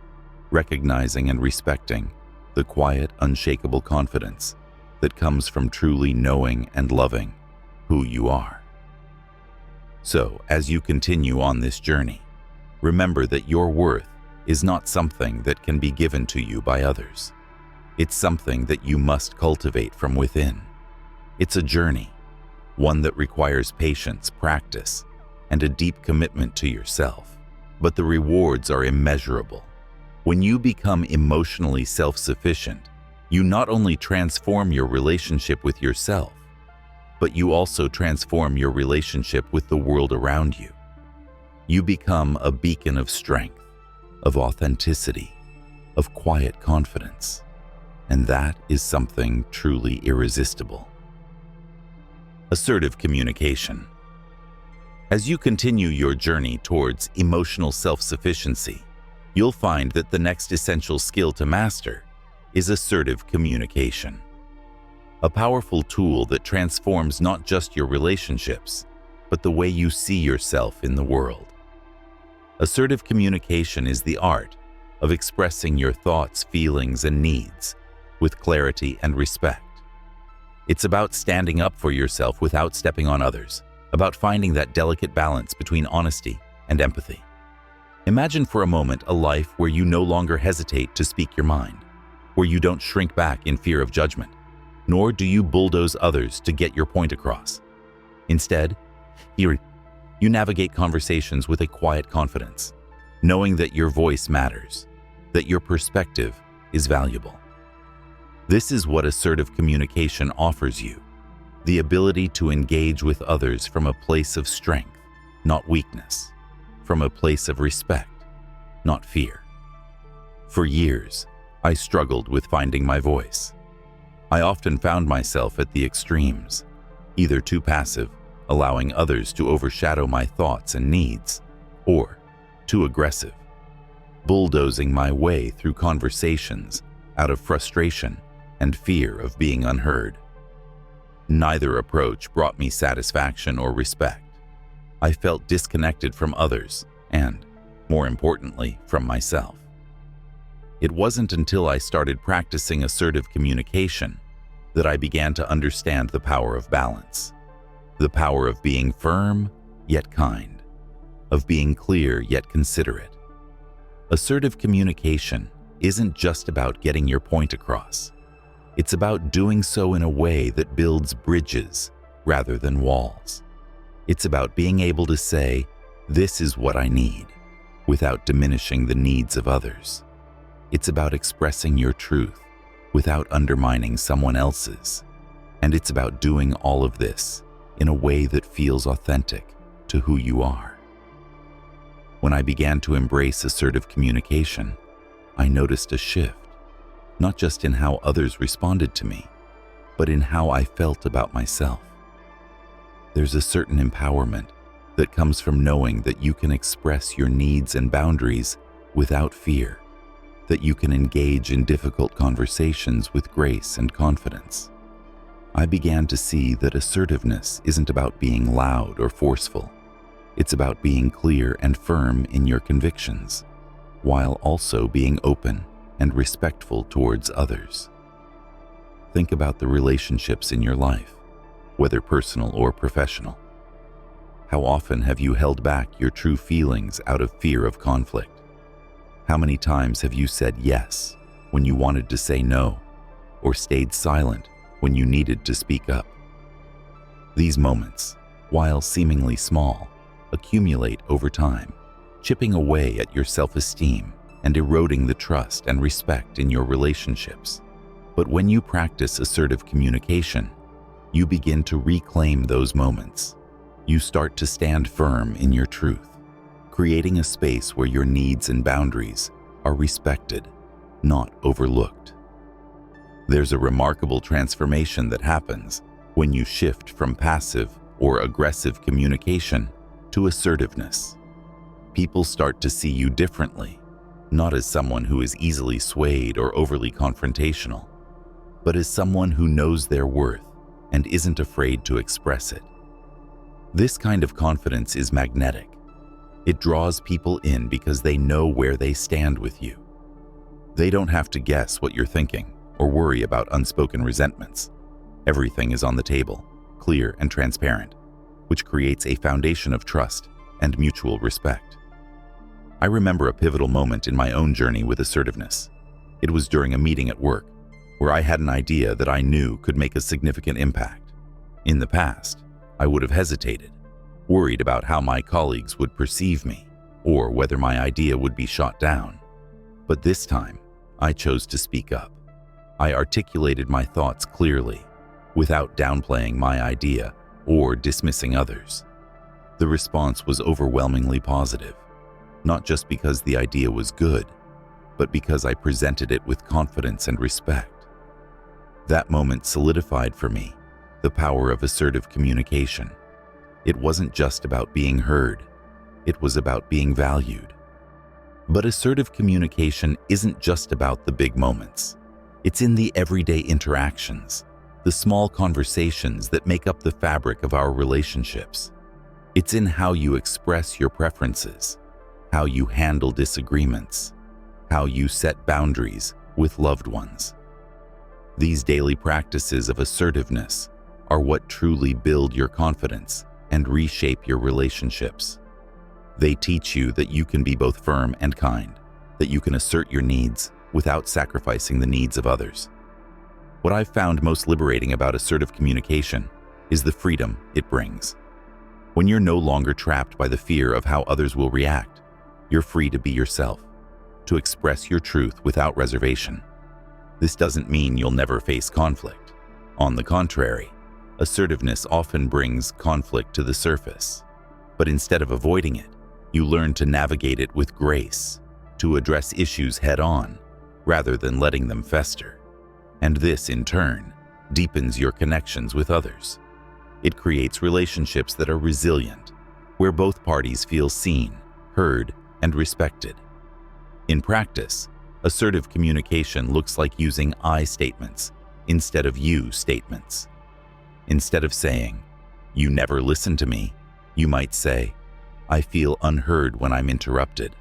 recognizing and respecting the quiet, unshakable confidence that comes from truly knowing and loving who you are. So, as you continue on this journey, remember that your worth is not something that can be given to you by others. It's something that you must cultivate from within. It's a journey, one that requires patience, practice, and a deep commitment to yourself. But the rewards are immeasurable. When you become emotionally self-sufficient, you not only transform your relationship with yourself, but you also transform your relationship with the world around you. You become a beacon of strength, of authenticity, of quiet confidence, and that is something truly irresistible. Assertive communication. As you continue your journey towards emotional self-sufficiency, you'll find that the next essential skill to master is assertive communication. A powerful tool that transforms not just your relationships, but the way you see yourself in the world. Assertive communication is the art of expressing your thoughts, feelings, and needs with clarity and respect. It's about standing up for yourself without stepping on others, about finding that delicate balance between honesty and empathy. Imagine for a moment a life where you no longer hesitate to speak your mind, where you don't shrink back in fear of judgment, nor do you bulldoze others to get your point across. Instead, you navigate conversations with a quiet confidence, knowing that your voice matters, that your perspective is valuable. This is what assertive communication offers you, the ability to engage with others from a place of strength, not weakness, from a place of respect, not fear. For years, I struggled with finding my voice. I often found myself at the extremes, either too passive, allowing others to overshadow my thoughts and needs, or too aggressive, bulldozing my way through conversations out of frustration and fear of being unheard. Neither approach brought me satisfaction or respect. I felt disconnected from others and, more importantly, from myself. It wasn't until I started practicing assertive communication that I began to understand the power of balance, the power of being firm yet kind, of being clear yet considerate. Assertive communication isn't just about getting your point across. It's about doing so in a way that builds bridges rather than walls. It's about being able to say, "This is what I need," without diminishing the needs of others. It's about expressing your truth without undermining someone else's. And it's about doing all of this in a way that feels authentic to who you are. When I began to embrace assertive communication, I noticed a shift, not just in how others responded to me, but in how I felt about myself. There's a certain empowerment that comes from knowing that you can express your needs and boundaries without fear, that you can engage in difficult conversations with grace and confidence. I began to see that assertiveness isn't about being loud or forceful. It's about being clear and firm in your convictions, while also being open and respectful towards others. Think about the relationships in your life, whether personal or professional. How often have you held back your true feelings out of fear of conflict? How many times have you said yes when you wanted to say no, or stayed silent when you needed to speak up? These moments, while seemingly small, accumulate over time, chipping away at your self-esteem and eroding the trust and respect in your relationships. But when you practice assertive communication, you begin to reclaim those moments. You start to stand firm in your truth, creating a space where your needs and boundaries are respected, not overlooked. There's a remarkable transformation that happens when you shift from passive or aggressive communication to assertiveness. People start to see you differently, not as someone who is easily swayed or overly confrontational, but as someone who knows their worth and isn't afraid to express it. This kind of confidence is magnetic. It draws people in because they know where they stand with you. They don't have to guess what you're thinking or worry about unspoken resentments. Everything is on the table, clear and transparent. which creates a foundation of trust and mutual respect. I remember a pivotal moment in my own journey with assertiveness. It was during a meeting at work, where I had an idea that I knew could make a significant impact. In the past, I would have hesitated, worried about how my colleagues would perceive me, or whether my idea would be shot down. But this time, I chose to speak up. I articulated my thoughts clearly, without downplaying my idea or dismissing others. The response was overwhelmingly positive, not just because the idea was good, but because I presented it with confidence and respect. That moment solidified for me the power of assertive communication. It wasn't just about being heard, it was about being valued. But assertive communication isn't just about the big moments. It's in the everyday interactions, the small conversations that make up the fabric of our relationships. It's in how you express your preferences, how you handle disagreements, how you set boundaries with loved ones. These daily practices of assertiveness are what truly build your confidence and reshape your relationships. They teach you that you can be both firm and kind, that you can assert your needs without sacrificing the needs of others. What I've found most liberating about assertive communication is the freedom it brings. When you're no longer trapped by the fear of how others will react, you're free to be yourself, to express your truth without reservation. This doesn't mean you'll never face conflict. On the contrary, assertiveness often brings conflict to the surface. But instead of avoiding it, you learn to navigate it with grace, to address issues head-on, rather than letting them fester. And this, in turn, deepens your connections with others. It creates relationships that are resilient, where both parties feel seen, heard, and respected. In practice, assertive communication looks like using I statements instead of you statements. Instead of saying, "You never listen to me," you might say, "I feel unheard when I'm interrupted."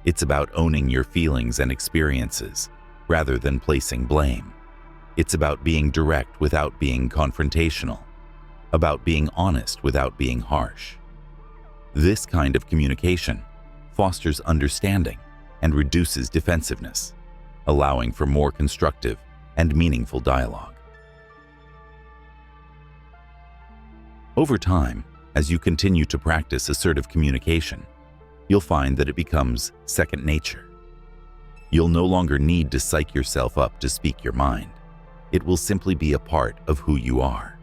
It's about owning your feelings and experiences, rather than placing blame. It's about being direct without being confrontational, about being honest without being harsh. This kind of communication fosters understanding and reduces defensiveness, allowing for more constructive and meaningful dialogue. Over time, as you continue to practice assertive communication, you'll find that it becomes second nature. You'll no longer need to psych yourself up to speak your mind. It will simply be a part of who you are.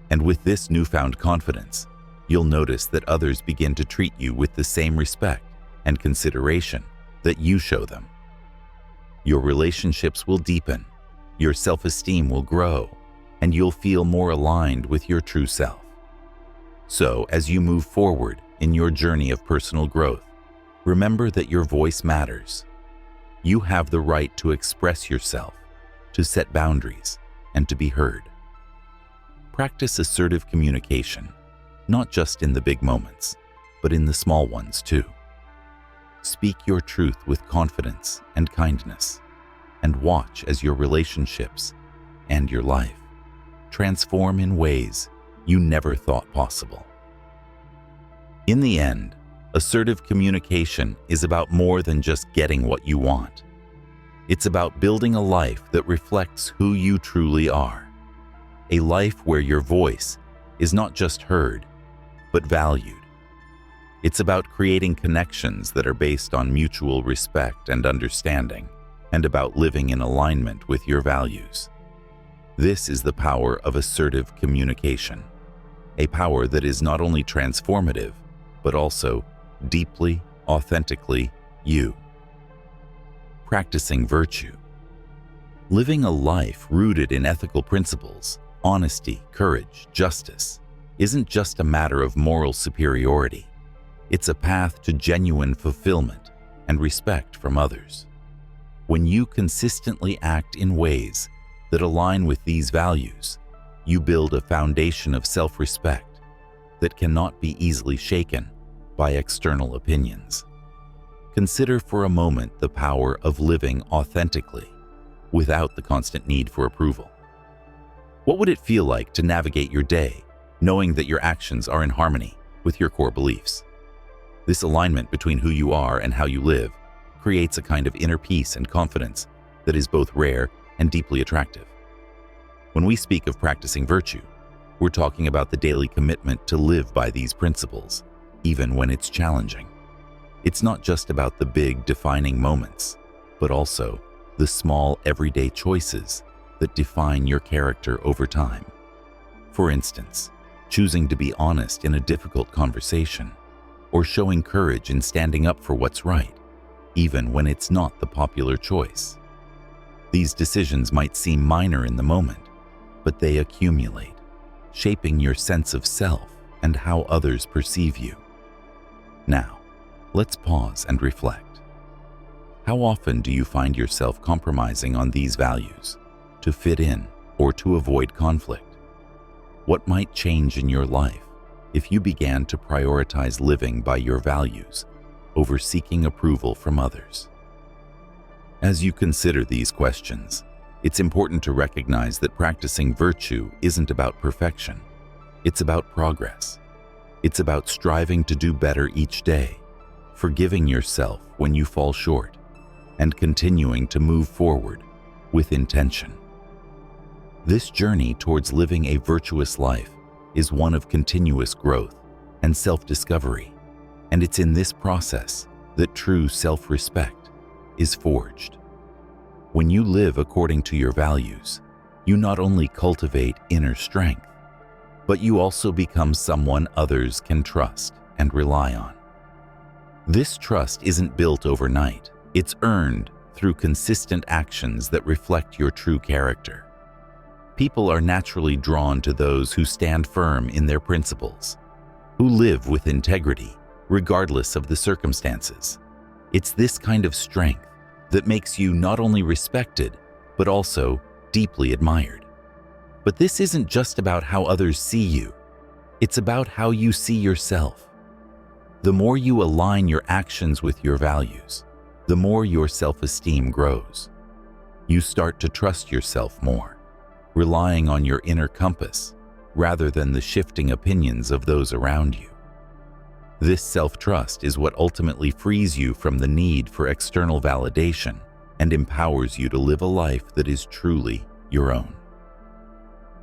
And with this newfound confidence, you'll notice that others begin to treat you with the same respect and consideration that you show them. Your relationships will deepen, your self-esteem will grow, and you'll feel more aligned with your true self. So, as you move forward in your journey of personal growth, remember that your voice matters. You have the right to express yourself, to set boundaries, and to be heard. Practice assertive communication, not just in the big moments, but in the small ones too. Speak your truth with confidence and kindness, and watch as your relationships and your life transform in ways you never thought possible. In the end, assertive communication is about more than just getting what you want. It's about building a life that reflects who you truly are. A life where your voice is not just heard, but valued. It's about creating connections that are based on mutual respect and understanding, and about living in alignment with your values. This is the power of assertive communication, a power that is not only transformative, but also deeply, authentically you. Practicing virtue. Living a life rooted in ethical principles, honesty, courage, justice, isn't just a matter of moral superiority. It's a path to genuine fulfillment and respect from others. When you consistently act in ways that align with these values, you build a foundation of self-respect that cannot be easily shaken by external opinions. Consider for a moment the power of living authentically, without the constant need for approval. What would it feel like to navigate your day knowing that your actions are in harmony with your core beliefs. This alignment between who you are and how you live creates a kind of inner peace and confidence that is both rare and deeply attractive. When we speak of practicing virtue, we're talking about the daily commitment to live by these principles, even when it's challenging. It's not just about the big, defining moments, but also the small, everyday choices that define your character over time. For instance, choosing to be honest in a difficult conversation, or showing courage in standing up for what's right, even when it's not the popular choice. These decisions might seem minor in the moment, but they accumulate, shaping your sense of self and how others perceive you. Now, let's pause and reflect. How often do you find yourself compromising on these values to fit in or to avoid conflict? What might change in your life if you began to prioritize living by your values over seeking approval from others? As you consider these questions, it's important to recognize that practicing virtue isn't about perfection. It's about progress. It's about striving to do better each day, forgiving yourself when you fall short, and continuing to move forward with intention. This journey towards living a virtuous life is one of continuous growth and self-discovery, and it's in this process that true self-respect is forged. When you live according to your values, you not only cultivate inner strength, but you also become someone others can trust and rely on. This trust isn't built overnight. It's earned through consistent actions that reflect your true character. People are naturally drawn to those who stand firm in their principles, who live with integrity, regardless of the circumstances. It's this kind of strength that makes you not only respected, but also deeply admired. But this isn't just about how others see you. It's about how you see yourself. The more you align your actions with your values, the more your self-esteem grows. You start to trust yourself more, relying on your inner compass rather than the shifting opinions of those around you. This self-trust is what ultimately frees you from the need for external validation and empowers you to live a life that is truly your own.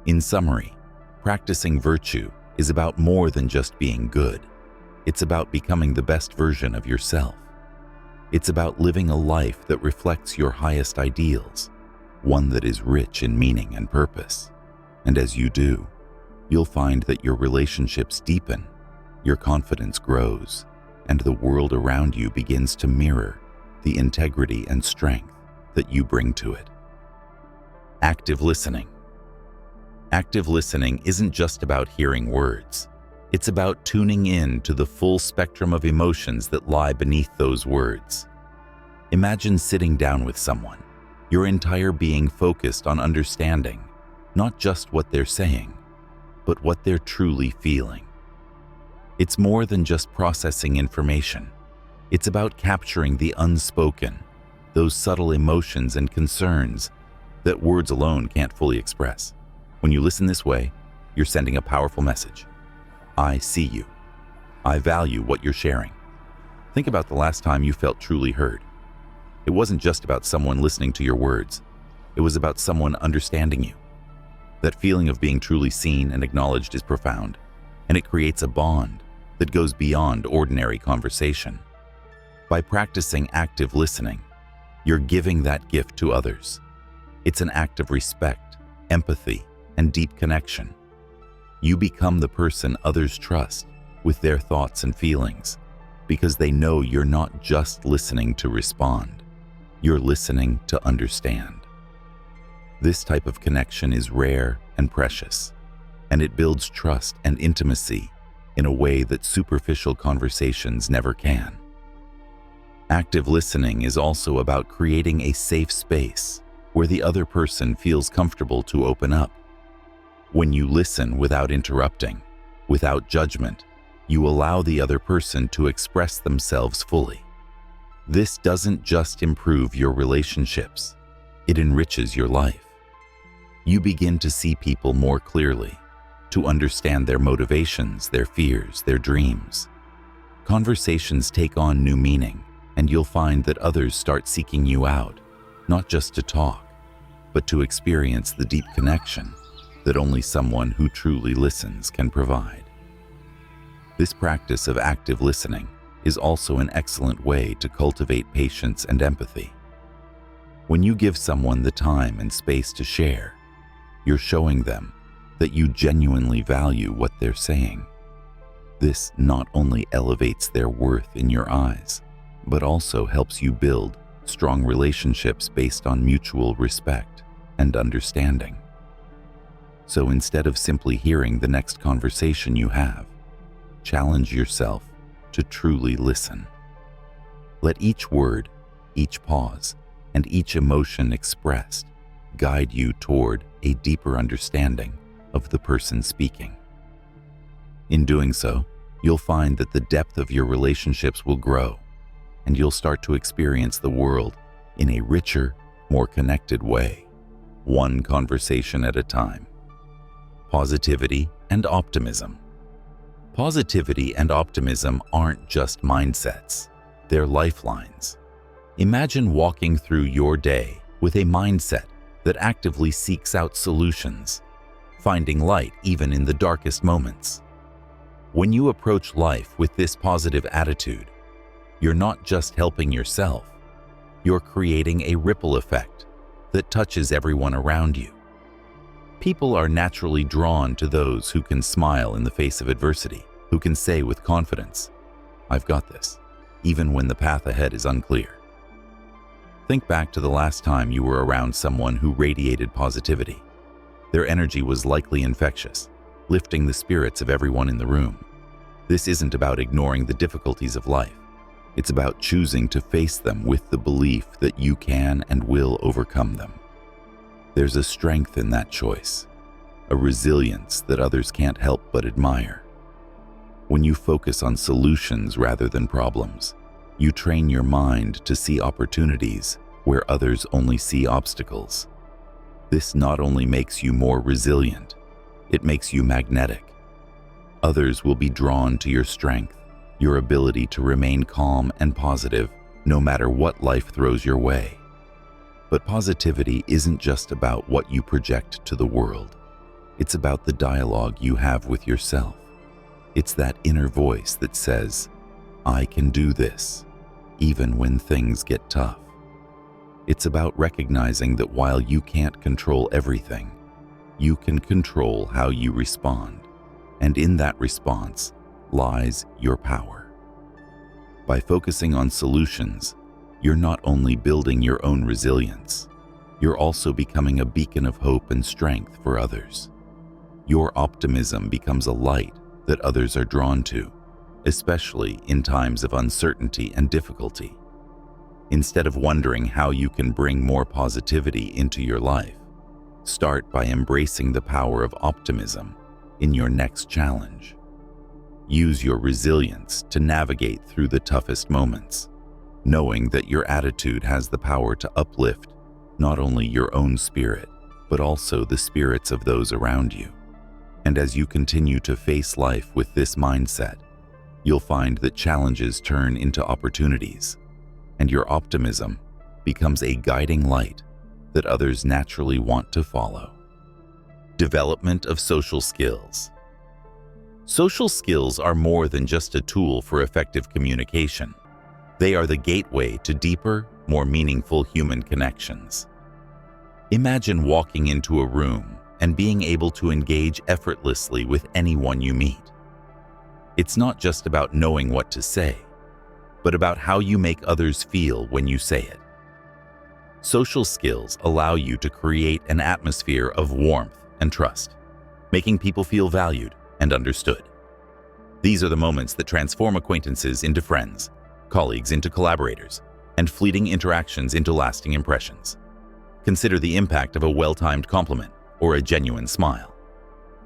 In summary, practicing virtue is about more than just being good. It's about becoming the best version of yourself. It's about living a life that reflects your highest ideals, one that is rich in meaning and purpose. And as you do, you'll find that your relationships deepen, your confidence grows, and the world around you begins to mirror the integrity and strength that you bring to it. Active listening. Active listening isn't just about hearing words. It's about tuning in to the full spectrum of emotions that lie beneath those words. Imagine sitting down with someone, your entire being focused on understanding not just what they're saying, but what they're truly feeling. It's more than just processing information. It's about capturing the unspoken, those subtle emotions and concerns that words alone can't fully express. When you listen this way, you're sending a powerful message. I see you. I value what you're sharing. Think about the last time you felt truly heard. It wasn't just about someone listening to your words. It was about someone understanding you. That feeling of being truly seen and acknowledged is profound, and it creates a bond that goes beyond ordinary conversation. By practicing active listening, you're giving that gift to others. It's an act of respect, empathy, and deep connection. You become the person others trust with their thoughts and feelings because they know you're not just listening to respond. You're listening to understand. This type of connection is rare and precious, and it builds trust and intimacy in a way that superficial conversations never can. Active listening is also about creating a safe space where the other person feels comfortable to open up. When you listen without interrupting, without judgment, you allow the other person to express themselves fully. This doesn't just improve your relationships, it enriches your life. You begin to see people more clearly, to understand their motivations, their fears, their dreams. Conversations take on new meaning, and you'll find that others start seeking you out, not just to talk, but to experience the deep connection that only someone who truly listens can provide. This practice of active listening is also an excellent way to cultivate patience and empathy. When you give someone the time and space to share, you're showing them that you genuinely value what they're saying. This not only elevates their worth in your eyes, but also helps you build strong relationships based on mutual respect and understanding. So instead of simply hearing the next conversation you have, challenge yourself to truly listen. Let each word, each pause, and each emotion expressed guide you toward a deeper understanding of the person speaking. In doing so, you'll find that the depth of your relationships will grow, and you'll start to experience the world in a richer, more connected way, one conversation at a time. Positivity and optimism. Positivity and optimism aren't just mindsets, they're lifelines. Imagine walking through your day with a mindset that actively seeks out solutions, finding light even in the darkest moments. When you approach life with this positive attitude, you're not just helping yourself, you're creating a ripple effect that touches everyone around you. People are naturally drawn to those who can smile in the face of adversity, who can say with confidence, "I've got this," even when the path ahead is unclear. Think back to the last time you were around someone who radiated positivity. Their energy was likely infectious, lifting the spirits of everyone in the room. This isn't about ignoring the difficulties of life. It's about choosing to face them with the belief that you can and will overcome them. There's a strength in that choice, a resilience that others can't help but admire. When you focus on solutions rather than problems, you train your mind to see opportunities where others only see obstacles. This not only makes you more resilient, it makes you magnetic. Others will be drawn to your strength, your ability to remain calm and positive no matter what life throws your way. But positivity isn't just about what you project to the world. It's about the dialogue you have with yourself. It's that inner voice that says, "I can do this," even when things get tough. It's about recognizing that while you can't control everything, you can control how you respond, and in that response lies your power. By focusing on solutions, you're not only building your own resilience, you're also becoming a beacon of hope and strength for others. Your optimism becomes a light that others are drawn to, especially in times of uncertainty and difficulty. Instead of wondering how you can bring more positivity into your life, start by embracing the power of optimism in your next challenge. Use your resilience to navigate through the toughest moments, knowing that your attitude has the power to uplift not only your own spirit, but also the spirits of those around you. And as you continue to face life with this mindset, you'll find that challenges turn into opportunities, and your optimism becomes a guiding light that others naturally want to follow. Development of social skills. Social skills are more than just a tool for effective communication. They are the gateway to deeper, more meaningful human connections. Imagine walking into a room and being able to engage effortlessly with anyone you meet. It's not just about knowing what to say, but about how you make others feel when you say it. Social skills allow you to create an atmosphere of warmth and trust, making people feel valued and understood. These are the moments that transform acquaintances into friends, colleagues into collaborators, and fleeting interactions into lasting impressions. Consider the impact of a well-timed compliment or a genuine smile.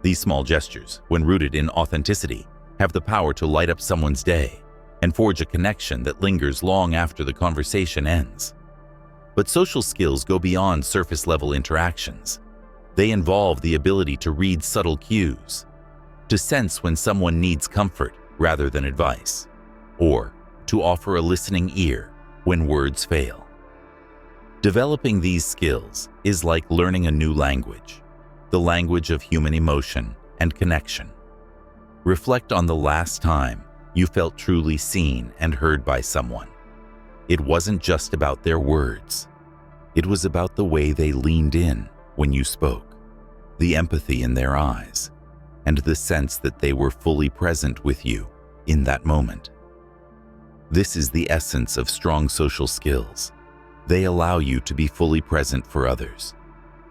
These small gestures, when rooted in authenticity, have the power to light up someone's day and forge a connection that lingers long after the conversation ends. But social skills go beyond surface-level interactions. They involve the ability to read subtle cues, to sense when someone needs comfort rather than advice, or to offer a listening ear when words fail. Developing these skills is like learning a new language, the language of human emotion and connection. Reflect on the last time you felt truly seen and heard by someone. It wasn't just about their words. It was about the way they leaned in when you spoke, the empathy in their eyes, and the sense that they were fully present with you in that moment. This is the essence of strong social skills. They allow you to be fully present for others,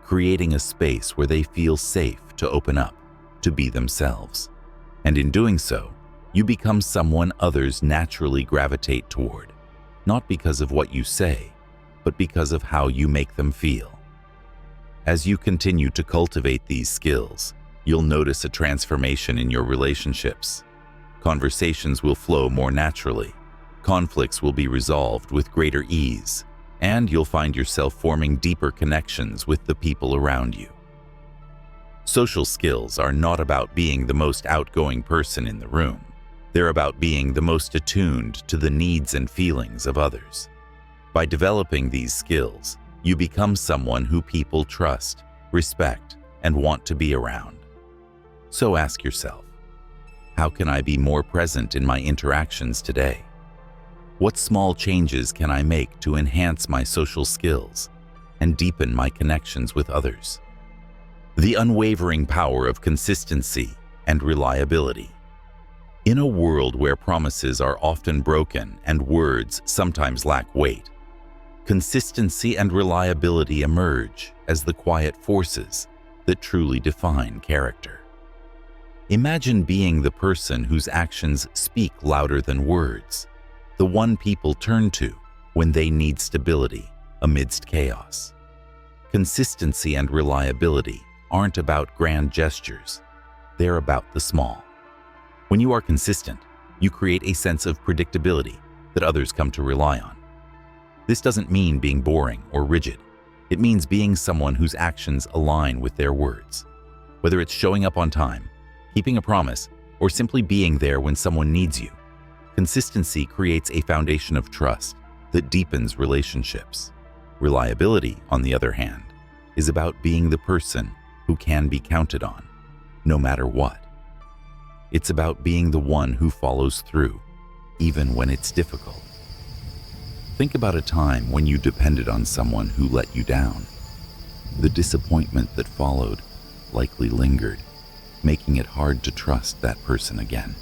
creating a space where they feel safe to open up, to be themselves. And in doing so, you become someone others naturally gravitate toward, not because of what you say, but because of how you make them feel. As you continue to cultivate these skills, you'll notice a transformation in your relationships. Conversations will flow more naturally, conflicts will be resolved with greater ease, and you'll find yourself forming deeper connections with the people around you. Social skills are not about being the most outgoing person in the room. They're about being the most attuned to the needs and feelings of others. By developing these skills, you become someone who people trust, respect, and want to be around. So ask yourself, how can I be more present in my interactions today? What small changes can I make to enhance my social skills and deepen my connections with others? The unwavering power of consistency and reliability. In a world where promises are often broken and words sometimes lack weight, consistency and reliability emerge as the quiet forces that truly define character. Imagine being the person whose actions speak louder than words, the one people turn to when they need stability amidst chaos. Consistency and reliability aren't about grand gestures, they're about the small. When you are consistent, you create a sense of predictability that others come to rely on. This doesn't mean being boring or rigid. It means being someone whose actions align with their words. Whether it's showing up on time, keeping a promise, or simply being there when someone needs you, consistency creates a foundation of trust that deepens relationships. Reliability, on the other hand, is about being the person who can be counted on, no matter what. It's about being the one who follows through, even when it's difficult. Think about a time when you depended on someone who let you down. The disappointment that followed likely lingered, making it hard to trust that person again.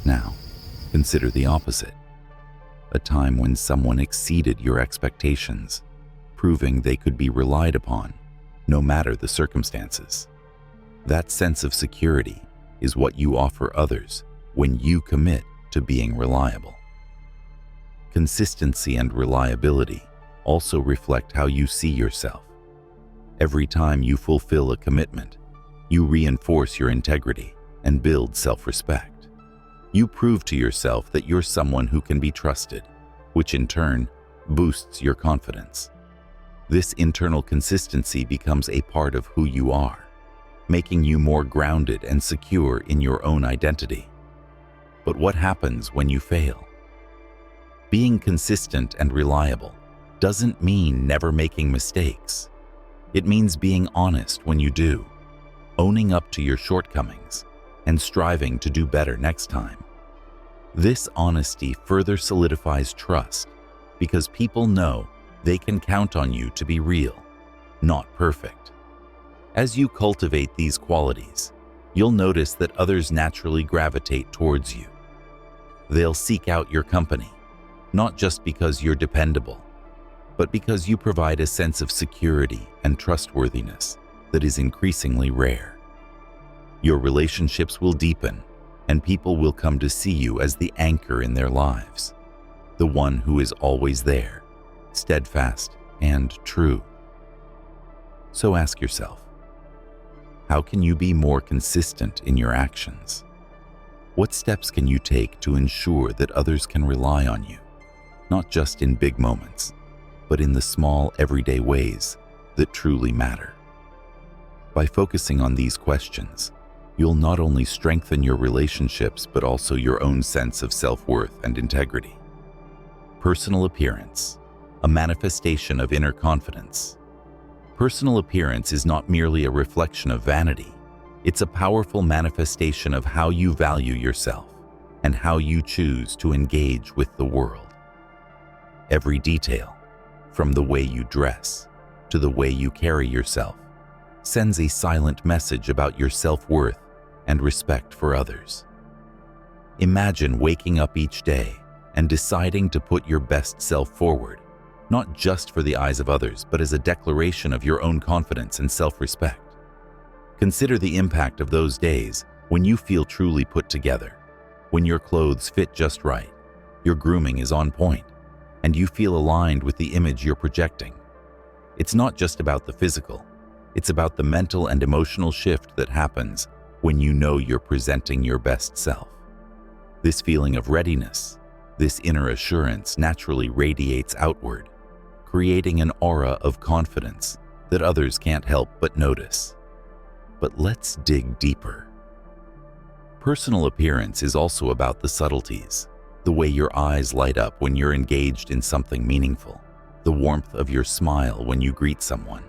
Now, consider the opposite. A time when someone exceeded your expectations, proving they could be relied upon, no matter the circumstances. That sense of security is what you offer others when you commit to being reliable. Consistency and reliability also reflect how you see yourself. Every time you fulfill a commitment, you reinforce your integrity and build self-respect. You prove to yourself that you're someone who can be trusted, which in turn boosts your confidence. This internal consistency becomes a part of who you are, making you more grounded and secure in your own identity. But what happens when you fail? Being consistent and reliable doesn't mean never making mistakes. It means being honest when you do, owning up to your shortcomings, and striving to do better next time. This honesty further solidifies trust because people know they can count on you to be real, not perfect. As you cultivate these qualities, you'll notice that others naturally gravitate towards you. They'll seek out your company, not just because you're dependable, but because you provide a sense of security and trustworthiness that is increasingly rare. Your relationships will deepen, and people will come to see you as the anchor in their lives, the one who is always there, steadfast and true. So ask yourself, how can you be more consistent in your actions? What steps can you take to ensure that others can rely on you, not just in big moments, but in the small everyday ways that truly matter? By focusing on these questions, you'll not only strengthen your relationships but also your own sense of self-worth and integrity. Personal appearance, a manifestation of inner confidence. Personal appearance is not merely a reflection of vanity. It's a powerful manifestation of how you value yourself and how you choose to engage with the world. Every detail, from the way you dress to the way you carry yourself, sends a silent message about your self-worth and respect for others. Imagine waking up each day and deciding to put your best self forward, not just for the eyes of others, but as a declaration of your own confidence and self-respect. Consider the impact of those days when you feel truly put together, when your clothes fit just right, your grooming is on point, and you feel aligned with the image you're projecting. It's not just about the physical, it's about the mental and emotional shift that happens when you know you're presenting your best self. This feeling of readiness, this inner assurance naturally radiates outward, creating an aura of confidence that others can't help but notice. But let's dig deeper. Personal appearance is also about the subtleties, the way your eyes light up when you're engaged in something meaningful, the warmth of your smile when you greet someone,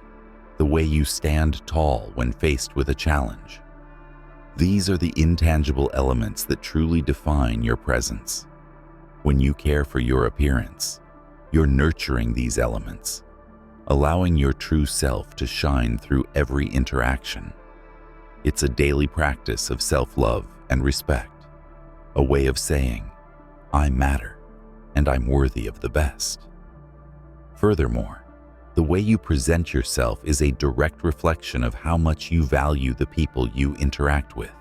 the way you stand tall when faced with a challenge. These are the intangible elements that truly define your presence. When you care for your appearance, you're nurturing these elements, allowing your true self to shine through every interaction. It's a daily practice of self-love and respect, a way of saying, I matter, and I'm worthy of the best. Furthermore, the way you present yourself is a direct reflection of how much you value the people you interact with.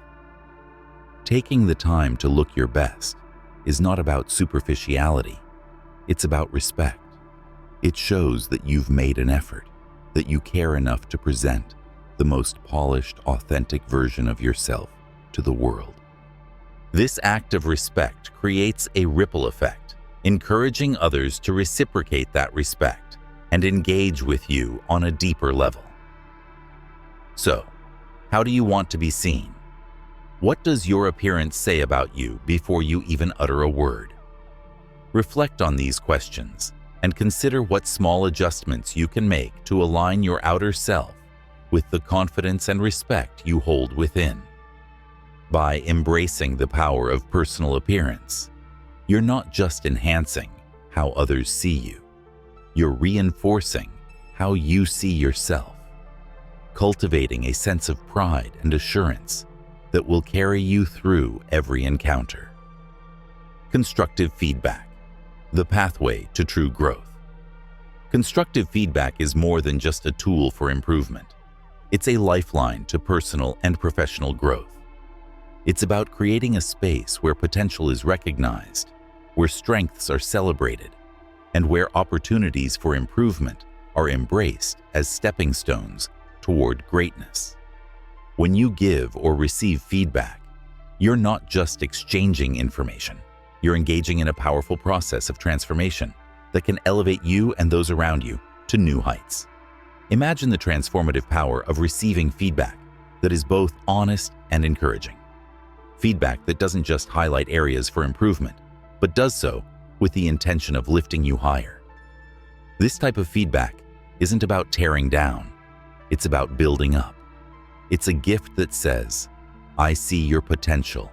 Taking the time to look your best is not about superficiality, it's about respect. It shows that you've made an effort, that you care enough to present the most polished, authentic version of yourself to the world. This act of respect creates a ripple effect, encouraging others to reciprocate that respect and engage with you on a deeper level. So, how do you want to be seen? What does your appearance say about you before you even utter a word? Reflect on these questions and consider what small adjustments you can make to align your outer self with the confidence and respect you hold within. By embracing the power of personal appearance, you're not just enhancing how others see you, you're reinforcing how you see yourself, cultivating a sense of pride and assurance that will carry you through every encounter. Constructive feedback, the pathway to true growth. Constructive feedback is more than just a tool for improvement. It's a lifeline to personal and professional growth. It's about creating a space where potential is recognized, where strengths are celebrated, and where opportunities for improvement are embraced as stepping stones toward greatness. When you give or receive feedback, you're not just exchanging information. You're engaging in a powerful process of transformation that can elevate you and those around you to new heights. Imagine the transformative power of receiving feedback that is both honest and encouraging. Feedback that doesn't just highlight areas for improvement, but does so with the intention of lifting you higher. This type of feedback isn't about tearing down, it's about building up. It's a gift that says, I see your potential,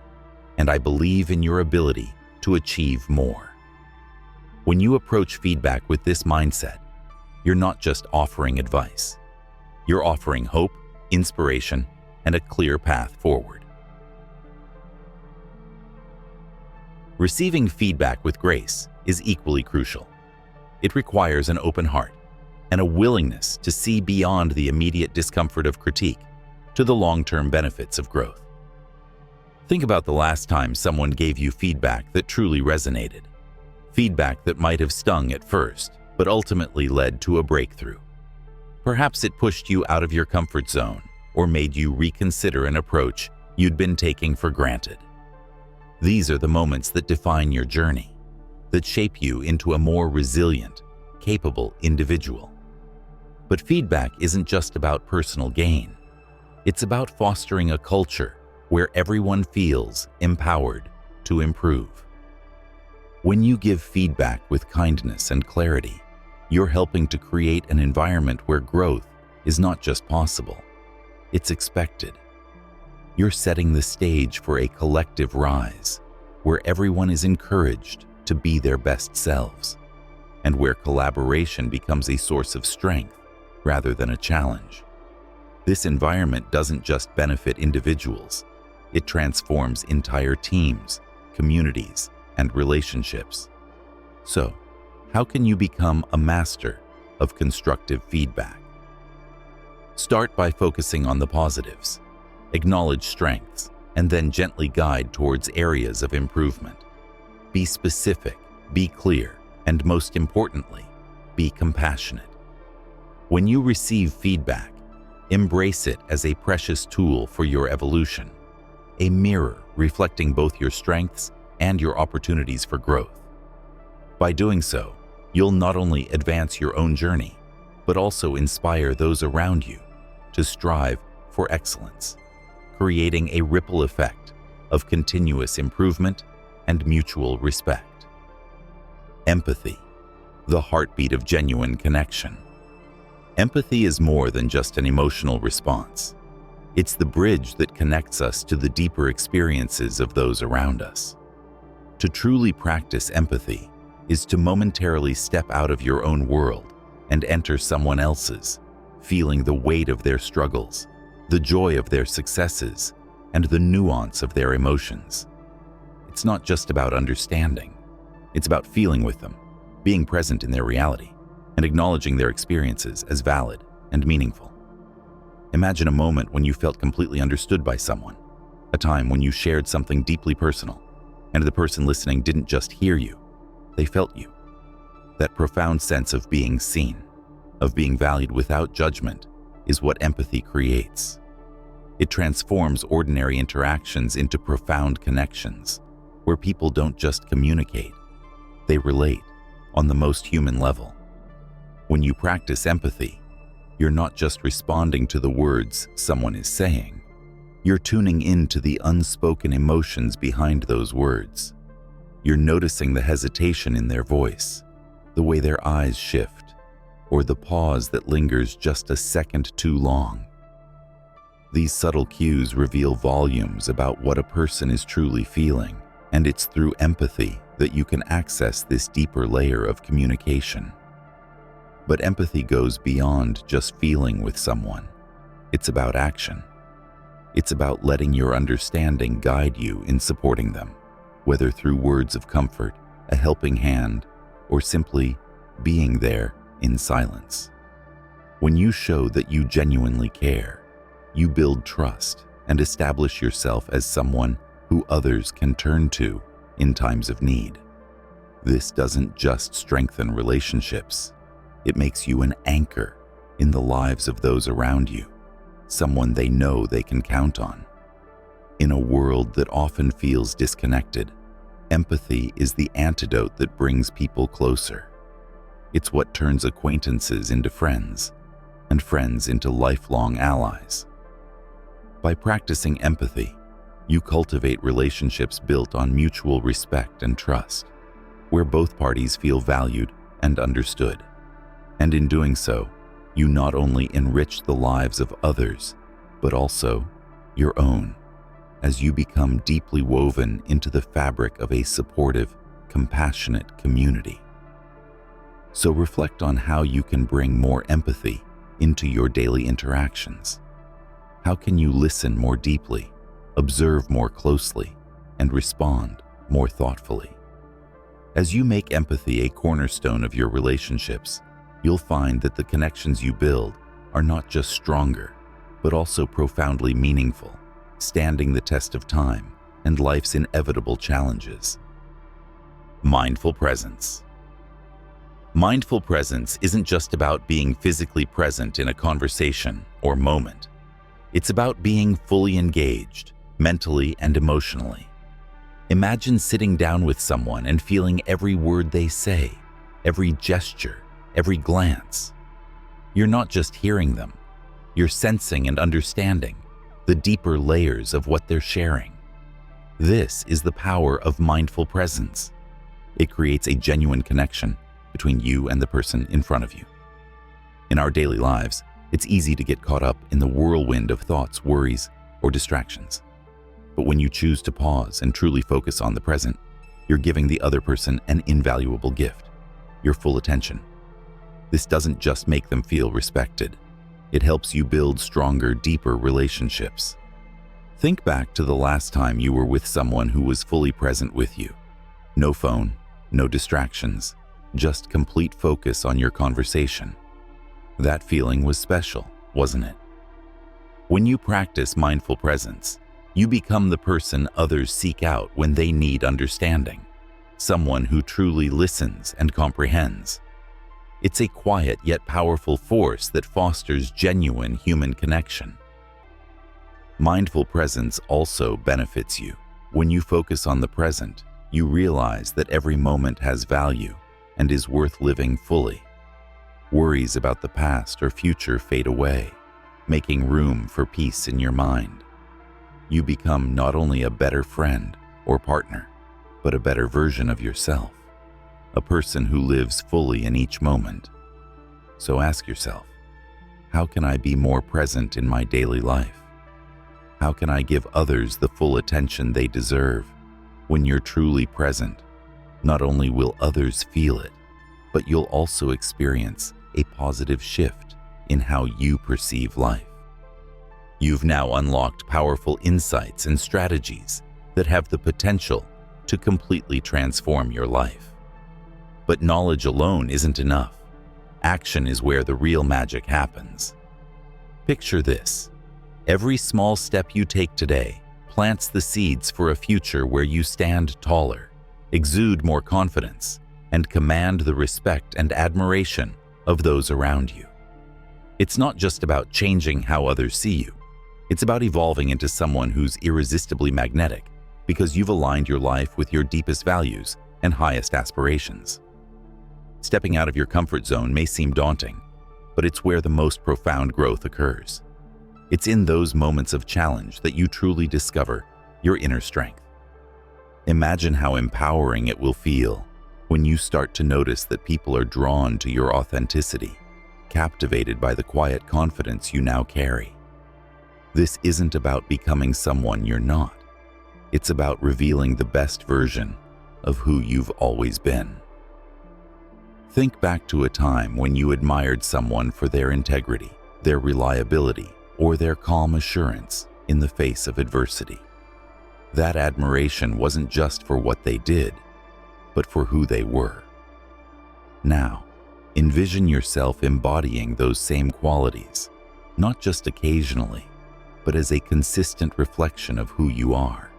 and I believe in your ability to achieve more. When you approach feedback with this mindset, you're not just offering advice. You're offering hope, inspiration, and a clear path forward. Receiving feedback with grace is equally crucial. It requires an open heart and a willingness to see beyond the immediate discomfort of critique to the long-term benefits of growth. Think about the last time someone gave you feedback that truly resonated. Feedback that might have stung at first, but ultimately led to a breakthrough. Perhaps it pushed you out of your comfort zone or made you reconsider an approach you'd been taking for granted. These are the moments that define your journey, that shape you into a more resilient, capable individual. But feedback isn't just about personal gain. It's about fostering a culture where everyone feels empowered to improve. When you give feedback with kindness and clarity, you're helping to create an environment where growth is not just possible, it's expected. You're setting the stage for a collective rise, where everyone is encouraged to be their best selves, and where collaboration becomes a source of strength rather than a challenge. This environment doesn't just benefit individuals, it transforms entire teams, communities, and relationships. So, how can you become a master of constructive feedback? Start by focusing on the positives. Acknowledge strengths, and then gently guide towards areas of improvement. Be specific, be clear, and most importantly, be compassionate. When you receive feedback, embrace it as a precious tool for your evolution, a mirror reflecting both your strengths and your opportunities for growth. By doing so, you'll not only advance your own journey, but also inspire those around you to strive for excellence, creating a ripple effect of continuous improvement and mutual respect. Empathy, the heartbeat of genuine connection. Empathy is more than just an emotional response. It's the bridge that connects us to the deeper experiences of those around us. To truly practice empathy is to momentarily step out of your own world and enter someone else's, feeling the weight of their struggles, the joy of their successes, and the nuance of their emotions. It's not just about understanding. It's about feeling with them, being present in their reality, and acknowledging their experiences as valid and meaningful. Imagine a moment when you felt completely understood by someone, a time when you shared something deeply personal, and the person listening didn't just hear you, they felt you. That profound sense of being seen, of being valued without judgment, is what empathy creates. It transforms ordinary interactions into profound connections, where people don't just communicate, they relate on the most human level. When you practice empathy, you're not just responding to the words someone is saying, you're tuning into the unspoken emotions behind those words. You're noticing the hesitation in their voice, the way their eyes shift, or the pause that lingers just a second too long. These subtle cues reveal volumes about what a person is truly feeling, and it's through empathy that you can access this deeper layer of communication. But empathy goes beyond just feeling with someone. It's about action. It's about letting your understanding guide you in supporting them, whether through words of comfort, a helping hand, or simply being there in silence. When you show that you genuinely care, you build trust and establish yourself as someone who others can turn to in times of need. This doesn't just strengthen relationships. It makes you an anchor in the lives of those around you, someone they know they can count on. In a world that often feels disconnected, empathy is the antidote that brings people closer. It's what turns acquaintances into friends, and friends into lifelong allies. By practicing empathy, you cultivate relationships built on mutual respect and trust, where both parties feel valued and understood. And in doing so, you not only enrich the lives of others, but also your own, as you become deeply woven into the fabric of a supportive, compassionate community. So reflect on how you can bring more empathy into your daily interactions. How can you listen more deeply, observe more closely, and respond more thoughtfully? As you make empathy a cornerstone of your relationships, you'll find that the connections you build are not just stronger, but also profoundly meaningful, standing the test of time and life's inevitable challenges. Mindful presence. Mindful presence isn't just about being physically present in a conversation or moment. It's about being fully engaged, mentally and emotionally. Imagine sitting down with someone and feeling every word they say, every gesture, every glance. You're not just hearing them, you're sensing and understanding, the deeper layers of what they're sharing. This is the power of mindful presence. It creates a genuine connection between you and the person in front of you. In our daily lives, it's easy to get caught up in the whirlwind of thoughts, worries, or distractions. But when you choose to pause and truly focus on the present, you're giving the other person an invaluable gift, your full attention. This doesn't just make them feel respected. It helps you build stronger, deeper relationships. Think back to the last time you were with someone who was fully present with you. No phone, no distractions, just complete focus on your conversation. That feeling was special, wasn't it? When you practice mindful presence, you become the person others seek out when they need understanding, someone who truly listens and comprehends. It's a quiet yet powerful force that fosters genuine human connection. Mindful presence also benefits you. When you focus on the present, you realize that every moment has value and is worth living fully. Worries about the past or future fade away, making room for peace in your mind. You become not only a better friend or partner, but a better version of yourself, a person who lives fully in each moment. So ask yourself, how can I be more present in my daily life? How can I give others the full attention they deserve? When you're truly present, not only will others feel it, but you'll also experience a positive shift in how you perceive life. You've now unlocked powerful insights and strategies that have the potential to completely transform your life. But knowledge alone isn't enough. Action is where the real magic happens. Picture this. Every small step you take today plants the seeds for a future where you stand taller, exude more confidence, and command the respect and admiration of those around you. It's not just about changing how others see you. It's about evolving into someone who's irresistibly magnetic because you've aligned your life with your deepest values and highest aspirations. Stepping out of your comfort zone may seem daunting, but it's where the most profound growth occurs. It's in those moments of challenge that you truly discover your inner strength. Imagine how empowering it will feel when you start to notice that people are drawn to your authenticity, captivated by the quiet confidence you now carry. This isn't about becoming someone you're not. It's about revealing the best version of who you've always been. Think back to a time when you admired someone for their integrity, their reliability, or their calm assurance in the face of adversity. That admiration wasn't just for what they did, but for who they were. Now, envision yourself embodying those same qualities, not just occasionally, but as a consistent reflection of who you are.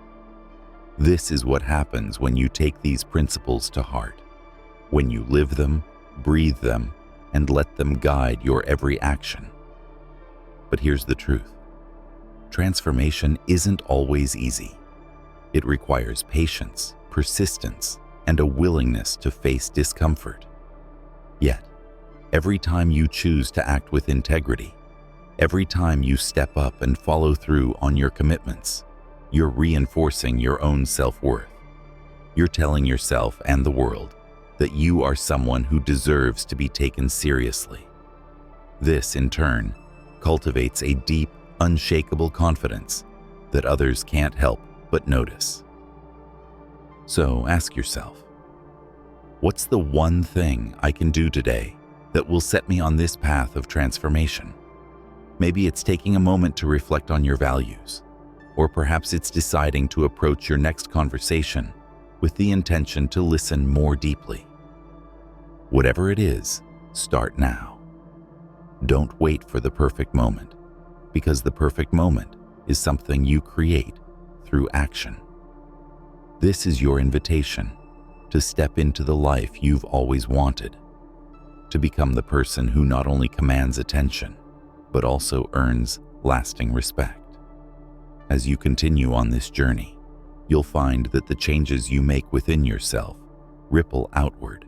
This is what happens when you take these principles to heart, when you live them, breathe them, and let them guide your every action. But here's the truth. Transformation isn't always easy. It requires patience, persistence, and a willingness to face discomfort. Yet, every time you choose to act with integrity, every time you step up and follow through on your commitments, you're reinforcing your own self-worth. You're telling yourself and the world that you are someone who deserves to be taken seriously. This, in turn, cultivates a deep, unshakable confidence that others can't help but notice. So ask yourself, what's the one thing I can do today that will set me on this path of transformation? Maybe it's taking a moment to reflect on your values, or perhaps it's deciding to approach your next conversation with the intention to listen more deeply. Whatever it is, start now. Don't wait for the perfect moment, because the perfect moment is something you create through action. This is your invitation to step into the life you've always wanted, to become the person who not only commands attention, but also earns lasting respect. As you continue on this journey, you'll find that the changes you make within yourself ripple outward,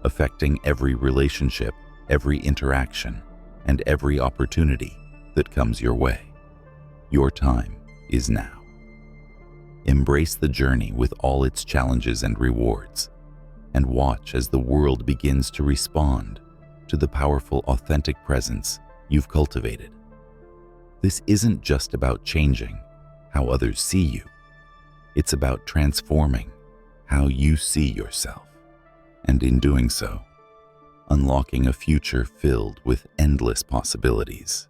affecting every relationship, every interaction, and every opportunity that comes your way. Your time is now. Embrace the journey with all its challenges and rewards, and watch as the world begins to respond to the powerful, authentic presence you've cultivated. This isn't just about changing how others see you. It's about transforming how you see yourself, and in doing so, unlocking a future filled with endless possibilities.